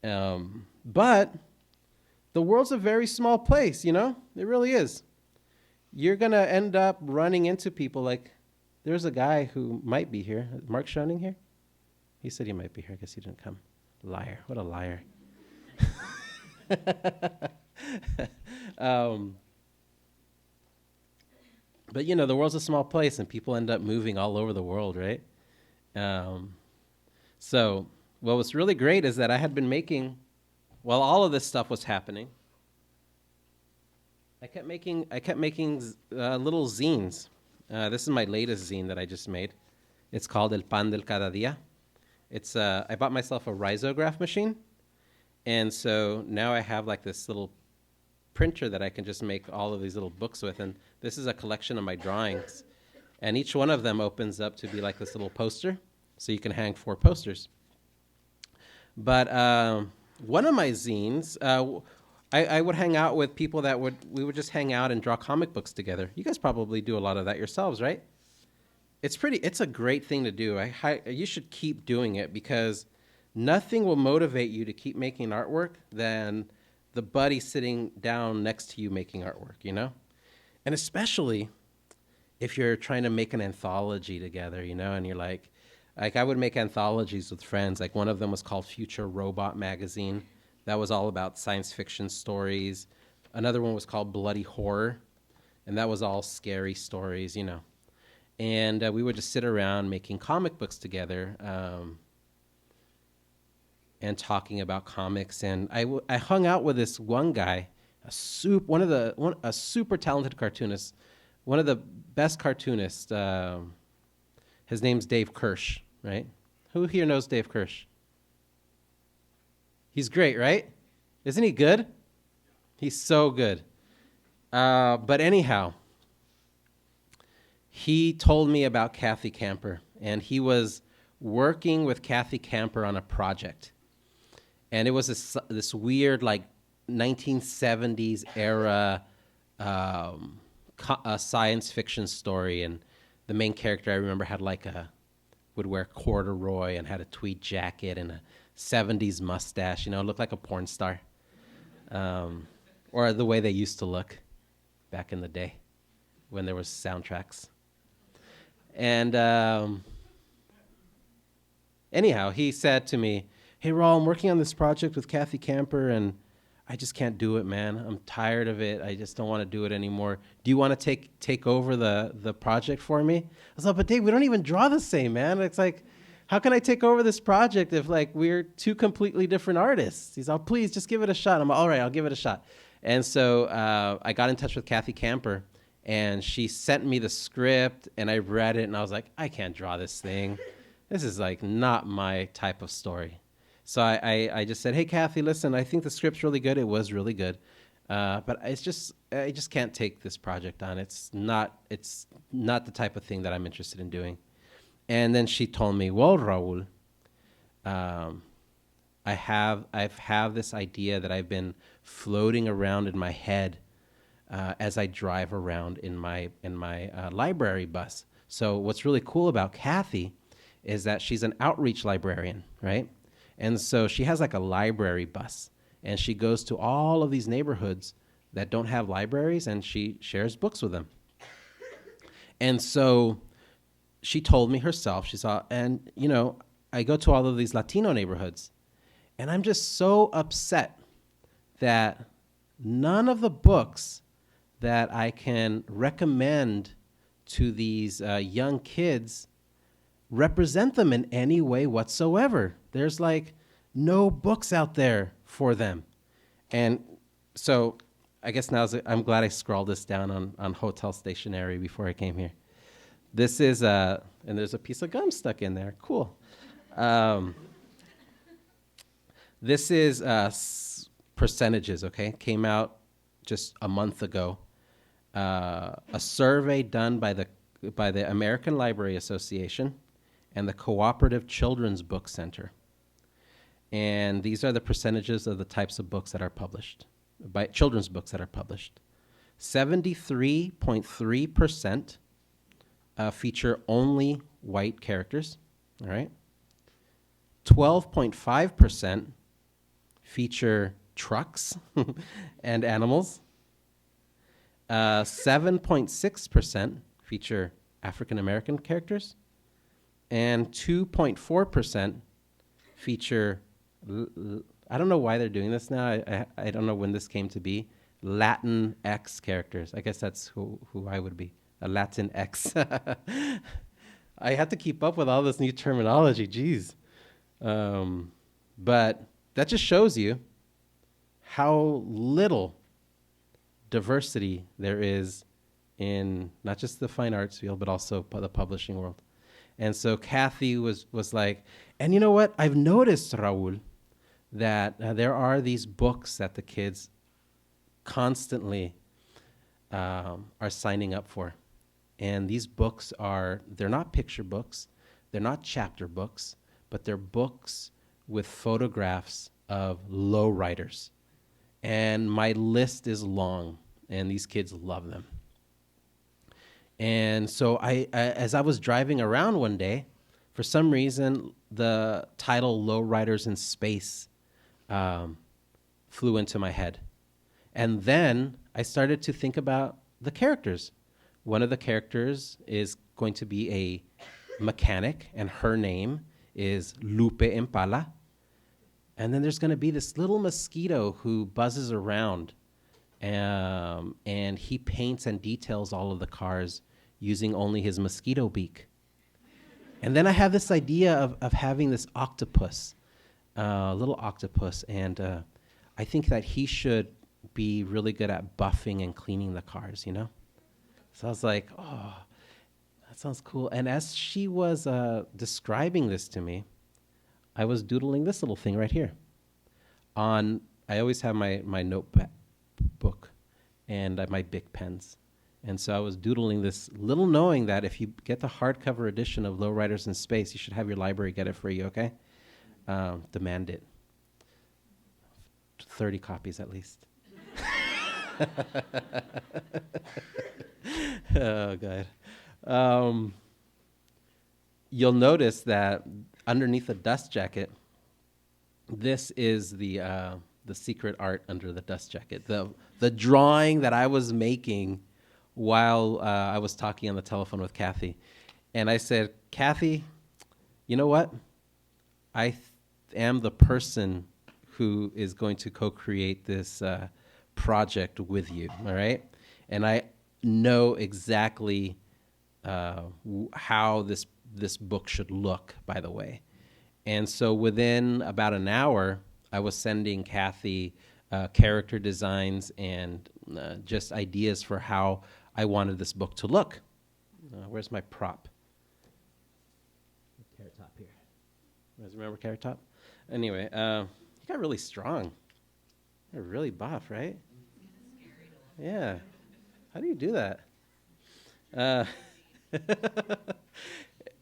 But the world's a very small place, It really is. You're going to end up running into people like, there's a guy who might be here. Mark Schoening here? He said he might be here. I guess he didn't come. Liar. What a liar. But, the world's a small place, and people end up moving all over the world, right? So what was really great is that I had been making, while all of this stuff was happening, I kept making little zines. This is my latest zine that I just made. It's called El Pan del Cada Día. It's I bought myself a risograph machine, and so now I have like this little printer that I can just make all of these little books with, and this is a collection of my drawings, and each one of them opens up to be like this little poster, so you can hang 4 posters. But one of my zines, I would hang out with people we would just hang out and draw comic books together. You guys probably do a lot of that yourselves, right? It's a great thing to do. You should keep doing it because nothing will motivate you to keep making artwork than the buddy sitting down next to you making artwork, And especially if you're trying to make an anthology together, and you're like I would make anthologies with friends. Like one of them was called Future Robot Magazine. That was all about science fiction stories. Another one was called Bloody Horror, and that was all scary stories, And we would just sit around making comic books together and talking about comics. And I hung out with this one guy, a super talented cartoonist, one of the best cartoonists. His name's Dave Kirsch, right? Who here knows Dave Kirsch? He's great, right? Isn't he good? He's so good. But anyhow, he told me about Kathy Camper, and he was working with Kathy Camper on a project. And it was this weird, like, 1970s era a science fiction story, and the main character I remember would wear corduroy and had a tweed jacket and a 70s mustache, looked like a porn star. Or the way they used to look back in the day when there was soundtracks. And anyhow, he said to me, "Hey, Raul, I'm working on this project with Kathy Camper, and I just can't do it, man. I'm tired of it. I just don't want to do it anymore. Do you want to take over the project for me?" I was like, "But Dave, we don't even draw the same, man." It's like, how can I take over this project if like we're 2 completely different artists? He's like, "Please, just give it a shot." I'm like, "All right, I'll give it a shot." And so I got in touch with Kathy Camper, and she sent me the script, and I read it, and I was like, I can't draw this thing. This is like not my type of story. So I just said, "Hey, Kathy, listen, I think the script's really good." It was really good. But I just can't take this project on. It's not the type of thing that I'm interested in doing. And then she told me, "Well, Raul, I have this idea that I've been floating around in my head as I drive around in my library bus. So what's really cool about Kathy is that she's an outreach librarian, right? And so she has like a library bus, and she goes to all of these neighborhoods that don't have libraries, and she shares books with them. And so she told me herself, she saw, and I go to all of these Latino neighborhoods, and I'm just so upset that none of the books that I can recommend to these young kids represent them in any way whatsoever. There's like no books out there for them. And so I guess I'm glad I scrawled this down on hotel stationery before I came here. This is, and there's a piece of gum stuck in there. Cool. This is percentages, okay? Came out just a month ago. A survey done by the American Library Association and the Cooperative Children's Book Center. And these are the percentages of the types of books that are published, by children's books that are published. 73.3% feature only white characters, all right? 12.5% feature trucks and animals. 7.6% feature African American characters, and 2.4% feature, I don't know why they're doing this now. I don't know when this came to be, Latin X characters. I guess that's who I would be, a Latin X. I have to keep up with all this new terminology, geez. But that just shows you how little diversity there is in not just the fine arts field, but also the publishing world. And so Kathy was like, and you know what? I've noticed, Raul, that there are these books that the kids constantly are signing up for. And these books they're not picture books, they're not chapter books, but they're books with photographs of lowriders. And my list is long, and these kids love them. And so as I was driving around one day, for some reason, the title Lowriders in Space flew into my head. And then I started to think about the characters. One of the characters is going to be a mechanic, and her name is Lupe Impala. And then there's going to be this little mosquito who buzzes around, and he paints and details all of the cars using only his mosquito beak. And then I have this idea of having this octopus, little octopus, and I think that he should be really good at buffing and cleaning the cars, So I was like, oh, that sounds cool. And as she was describing this to me, I was doodling this little thing right here. I always have my notebook and my Bic pens. And so I was doodling this, little knowing that if you get the hardcover edition of Lowriders in Space, you should have your library get it for you, okay? Demand it. 30 copies at least. Oh, God. You'll notice that underneath the dust jacket, this is the secret art under the dust jacket. The drawing that I was making while I was talking on the telephone with Kathy. And I said, Kathy, you know what? I am the person who is going to co-create this project with you, all right? And I know exactly how this book should look, by the way. And so within about an hour, I was sending Kathy character designs and just ideas for how I wanted this book to look. Where's my prop? Carrot Top here. You guys remember Carrot Top? Anyway, you got really strong. You're really buff, right? Yeah. How do you do that?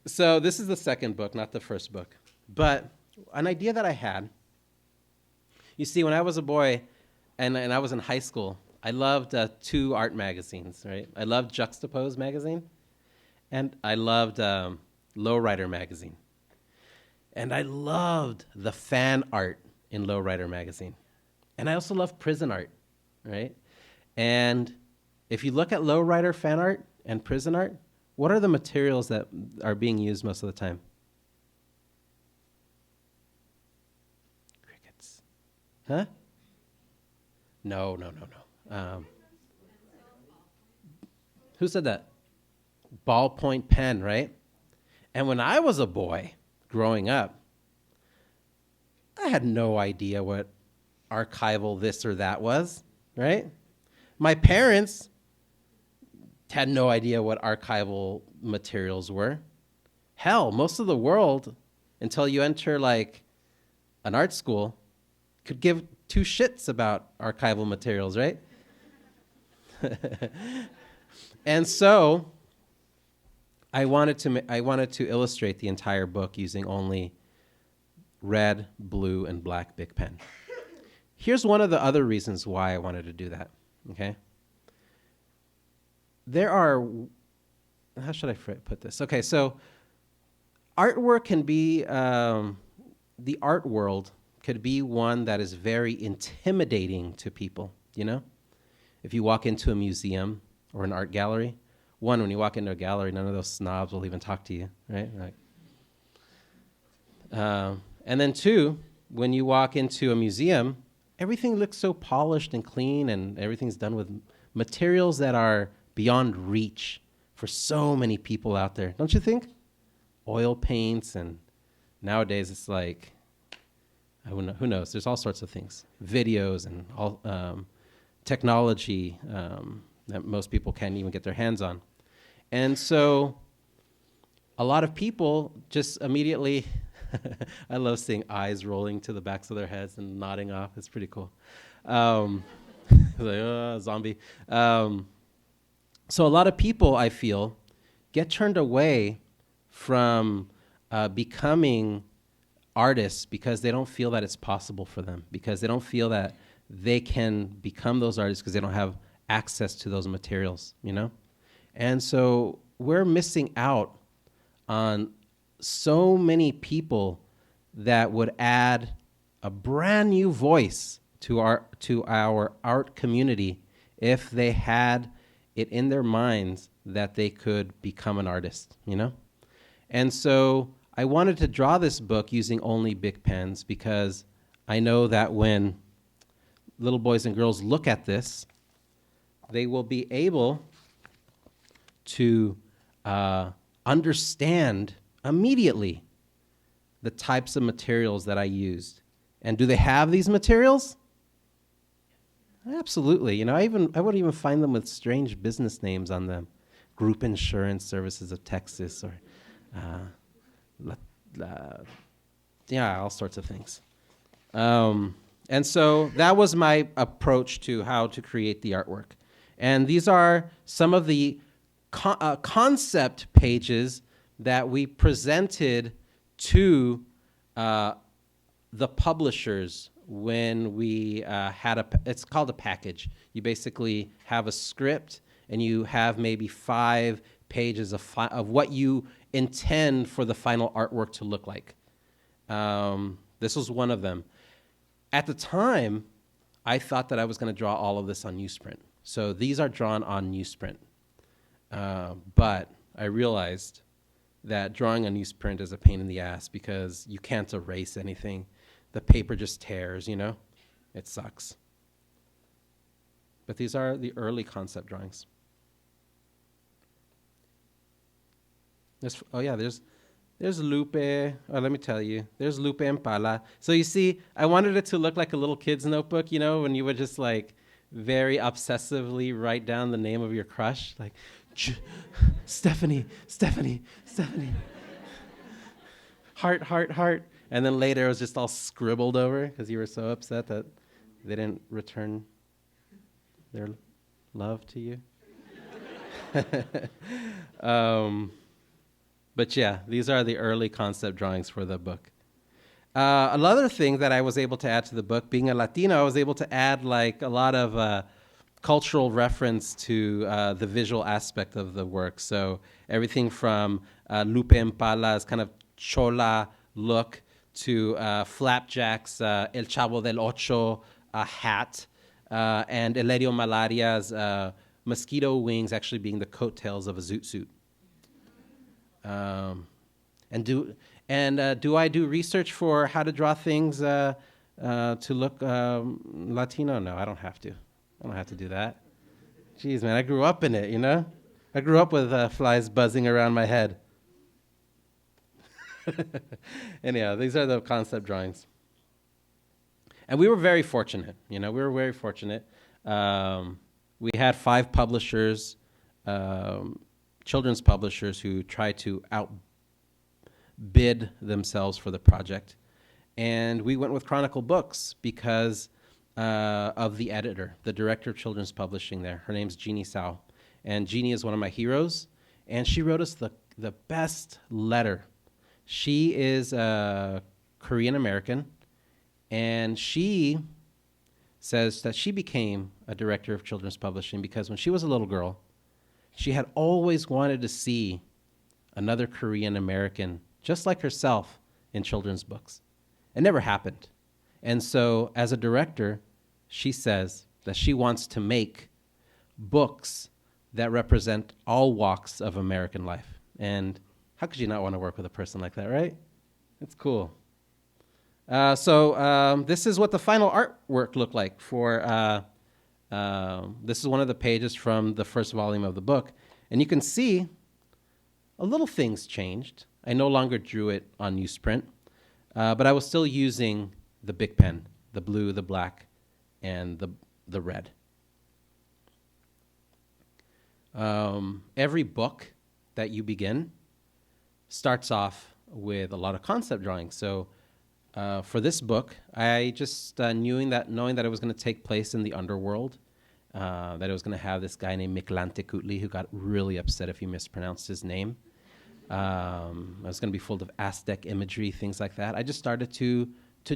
So this is the second book, not the first book. But an idea that I had, you see, when I was a boy and I was in high school, I loved two art magazines, right? I loved Juxtapose magazine, And I loved Lowrider magazine. And I loved the fan art in Lowrider magazine. And I also loved prison art, right? And if you look at Lowrider fan art and prison art, what are the materials that are being used most of the time? Crickets. Huh? No. Who said that? Ballpoint pen, right? And when I was a boy growing up, I had no idea what archival this or that was, right? My parents had no idea what archival materials were. Hell, most of the world, until you enter like an art school, could give two shits about archival materials, right? And so I wanted to illustrate the entire book using only red, blue, and black Bic pen. Here's one of the other reasons why I wanted to do that, okay? There are, how should I put this? Okay, so artwork can be, the art world could be one that is very intimidating to people, you know? If you walk into a museum or an art gallery, one, when you walk into a gallery, none of those snobs will even talk to you, right? And then two, when you walk into a museum, everything looks so polished and clean, and everything's done with materials that are beyond reach for so many people out there. Don't you think? Oil paints, and nowadays it's like, who knows? There's all sorts of things. Videos and all technology that most people can't even get their hands on. And so a lot of people just immediately, I love seeing eyes rolling to the backs of their heads and nodding off. It's pretty cool. Like, zombie. So a lot of people, I feel, get turned away from becoming artists because they don't feel that it's possible for them, because they don't feel that they can become those artists because they don't have access to those materials, you know? And so we're missing out on so many people that would add a brand new voice to our art community if they had it in their minds that they could become an artist, you know? And so I wanted to draw this book using only Bic pens because I know that when little boys and girls look at this, they will be able to understand immediately the types of materials that I used. And do they have these materials? Absolutely. You know, I would even find them with strange business names on them. Group Insurance Services of Texas, or all sorts of things. And so that was my approach to how to create the artwork. And these are some of the concept pages that we presented to the publishers when we it's called a package. You basically have a script and you have maybe 5 pages of what you intend for the final artwork to look like. This was one of them. At the time, I thought that I was going to draw all of this on newsprint. So these are drawn on newsprint. But I realized that drawing on newsprint is a pain in the ass because you can't erase anything. The paper just tears, you know? It sucks. But these are the early concept drawings. There's Lupe. Oh, let me tell you. There's Lupe and Pala. So you see, I wanted it to look like a little kid's notebook, you know, when you would just like very obsessively write down the name of your crush. Like, Stephanie. Heart, heart, heart. And then later it was just all scribbled over because you were so upset that they didn't return their love to you. But yeah, these are the early concept drawings for the book. Another thing that I was able to add to the book, being a Latino, I was able to add like a lot of cultural reference to the visual aspect of the work. So everything from Lupe Impala's kind of chola look to Flapjack's El Chavo del Ocho hat, and Eladio Malaria's mosquito wings actually being the coattails of a zoot suit. Do I do research for how to draw things to look Latino? No, I don't have to. I don't have to do that. Jeez, man, I grew up in it, you know? I grew up with flies buzzing around my head. Anyhow, these are the concept drawings. And we were very fortunate, you know, we were very fortunate. We had 5 publishers, children's publishers, who tried to outbid themselves for the project. And we went with Chronicle Books because of the editor, the director of children's publishing there. Her name's Jeannie Sao. And Jeannie is one of my heroes. And she wrote us the best letter. She is Korean American. And she says that she became a director of children's publishing because when she was a little girl, she had always wanted to see another Korean American just like herself in children's books. It never happened. And so as a director, she says that she wants to make books that represent all walks of American life. And how could you not want to work with a person like that, right? It's cool. So this is what the final artwork looked like for, this is one of the pages from the first volume of the book. And you can see a little things changed. I no longer drew it on newsprint, but I was still using the big pen, the blue, the black, and the red. Every book that you begin starts off with a lot of concept drawings. So for this book, I just knowing that it was going to take place in the underworld, that it was going to have this guy named Mictlantecutli who got really upset if you mispronounced his name. It was going to be full of Aztec imagery, things like that. I just started to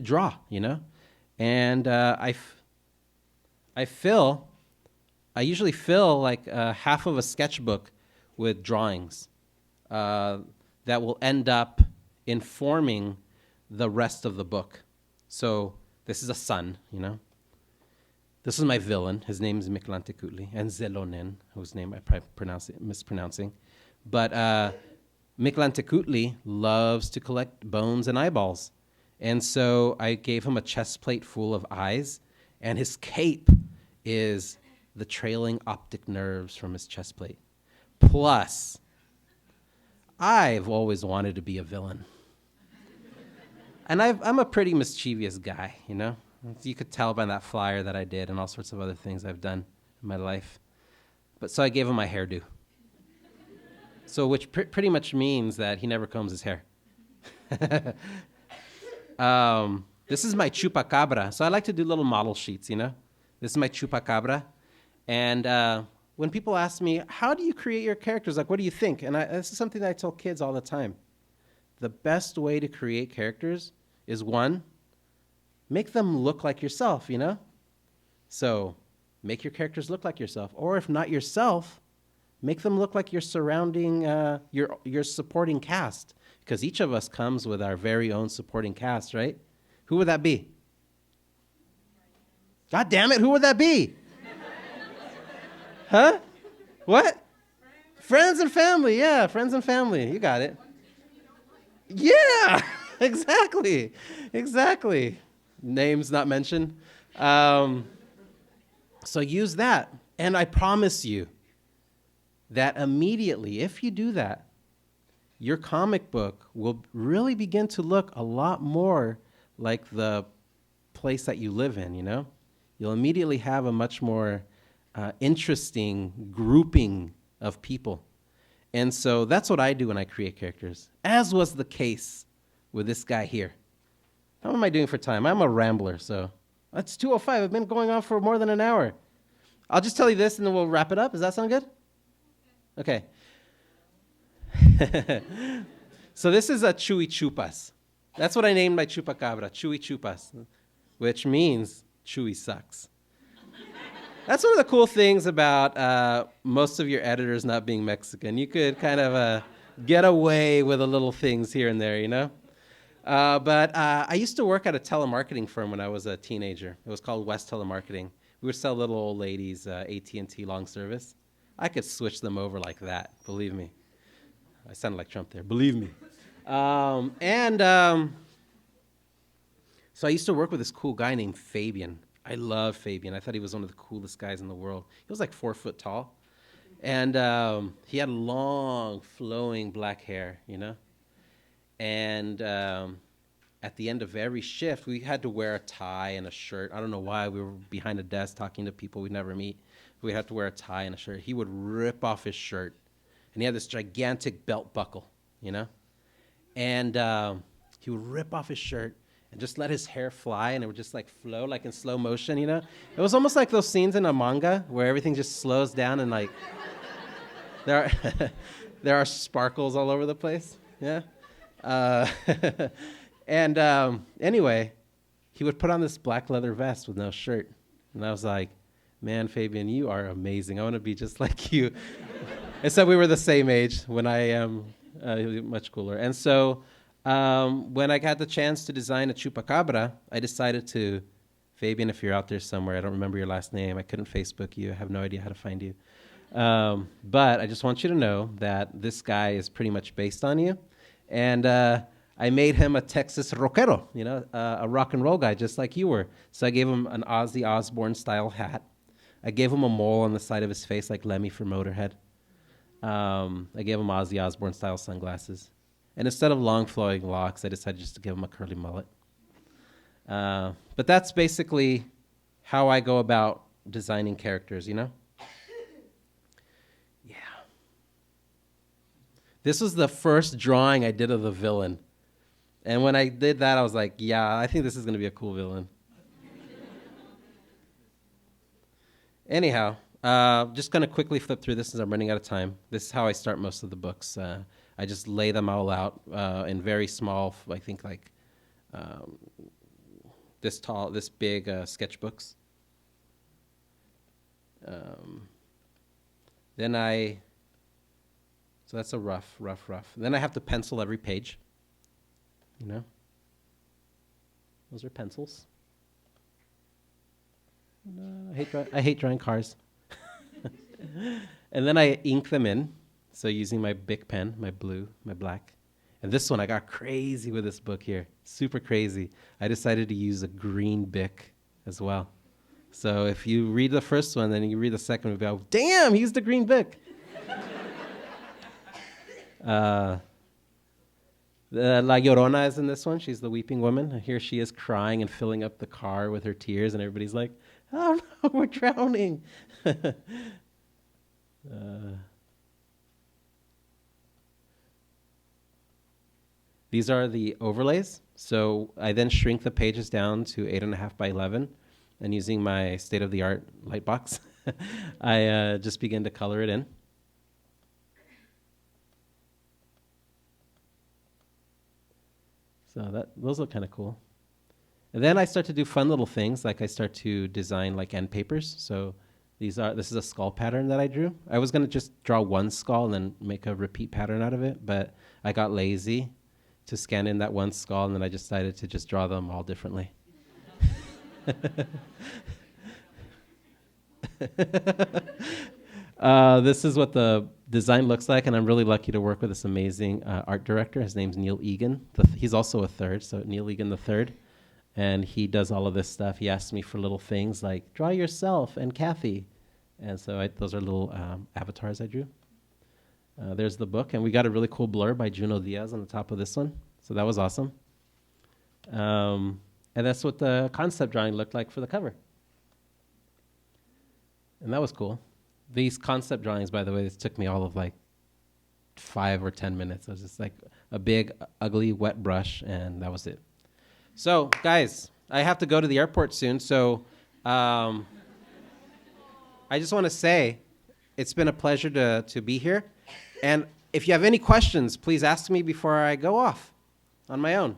draw, you know, and I usually fill like half of a sketchbook with drawings that will end up informing the rest of the book. So this is a sun, you know. This is my villain. His name is Mictlantecutli, and Zelonen, whose name I probably mispronouncing. But Mictlantecutli loves to collect bones and eyeballs. And so I gave him a chest plate full of eyes, and his cape is the trailing optic nerves from his chest plate. Plus, I've always wanted to be a villain. And I'm a pretty mischievous guy, you know? You could tell by that flyer that I did and all sorts of other things I've done in my life. But so I gave him my hairdo. So which pretty much means that he never combs his hair. This is my Chupacabra. So I like to do little model sheets, you know? This is my Chupacabra. And when people ask me, how do you create your characters? Like, what do you think? And this is something that I tell kids all the time. The best way to create characters is, one, make them look like yourself, you know? So make your characters look like yourself. Or if not yourself, make them look like your surrounding, your supporting cast. Because each of us comes with our very own supporting cast, right? Who would that be? God damn it, who would that be? Huh? What? Friends and family, yeah, friends and family. You got it. Yeah, exactly. Names not mentioned. So use that. And I promise you that immediately, if you do that, your comic book will really begin to look a lot more like the place that you live in, you know? You'll immediately have a much more interesting grouping of people. And so that's what I do when I create characters, as was the case with this guy here. How am I doing for time? I'm a rambler, so it's 2:05. I've been going on for more than an hour. I'll just tell you this, and then we'll wrap it up. Does that sound good? Okay. So this is a Chewy Chupas. That's what I named my Chupacabra, Chewy Chupas, which means Chewy sucks. That's one of the cool things about most of your editors not being Mexican. You could kind of get away with the little things here and there, you know? But I used to work at a telemarketing firm when I was a teenager. It was called West Telemarketing. We would sell little old ladies AT&T long service. I could switch them over like that, believe me. I sounded like Trump there, believe me. So I used to work with this cool guy named Fabian. I love Fabian. I thought he was one of the coolest guys in the world. He was like 4 foot tall. And he had long, flowing black hair, you know? And at the end of every shift, we had to wear a tie and a shirt. I don't know why. We were behind a desk talking to people we'd never meet. We had to wear a tie and a shirt. He would rip off his shirt. And he had this gigantic belt buckle, you know? And he would rip off his shirt and just let his hair fly, and it would just like flow like in slow motion, you know? It was almost like those scenes in a manga where everything just slows down and like there are sparkles all over the place, yeah? Anyway, he would put on this black leather vest with no shirt. And I was like, man, Fabian, you are amazing. I want to be just like you. Except we were the same age when I am much cooler. And so when I got the chance to design a Chupacabra, I decided to, Fabian, if you're out there somewhere, I don't remember your last name. I couldn't Facebook you. I have no idea how to find you. But I just want you to know that this guy is pretty much based on you. And I made him a Texas rockero, you know, a rock and roll guy, just like you were. So I gave him an Ozzy Osbourne-style hat. I gave him a mole on the side of his face like Lemmy from Motorhead. I gave him Ozzy Osbourne-style sunglasses. And instead of long flowing locks, I decided just to give him a curly mullet. But that's basically how I go about designing characters, you know? Yeah. This was the first drawing I did of the villain. And when I did that, I was like, yeah, I think this is going to be a cool villain. Anyhow, just going to quickly flip through this since I'm running out of time. This is how I start most of the books. I just lay them all out in very small, I think like this big sketchbooks. So that's a rough. Then I have to pencil every page. You know? Those are pencils. No, I hate drawing cars. And then I ink them in. So using my Bic pen, my blue, my black. And this one, I got crazy with this book here. Super crazy. I decided to use a green Bic as well. So if you read the first one, then you read the second one, you'll go, damn, he used a green Bic. La Llorona is in this one. She's the weeping woman. Here she is crying and filling up the car with her tears, and everybody's like, oh no, we're drowning. These are the overlays. So I then shrink the pages down to 8.5 by 11, and using my state-of-the-art light box, I just begin to color it in. So those look kind of cool. And then I start to do fun little things, like I start to design like end papers. So this is a skull pattern that I drew. I was going to just draw one skull and then make a repeat pattern out of it, but I got lazy to scan in that one skull, and then I decided to just draw them all differently. This is what the design looks like, and I'm really lucky to work with this amazing art director. His name's Neil Egan. He's also a third, so Neil Egan the third, and he does all of this stuff. He asks me for little things like, draw yourself and Kathy. And so those are little avatars I drew. There's the book, and we got a really cool blurb by Juno Diaz on the top of this one, so that was awesome. And that's what the concept drawing looked like for the cover. And that was cool. These concept drawings, by the way, this took me all of like 5 or 10 minutes. It was just like a big, ugly, wet brush, and that was it. So, guys, I have to go to the airport soon, so I just want to say it's been a pleasure to be here. And if you have any questions, please ask me before I go off on my own.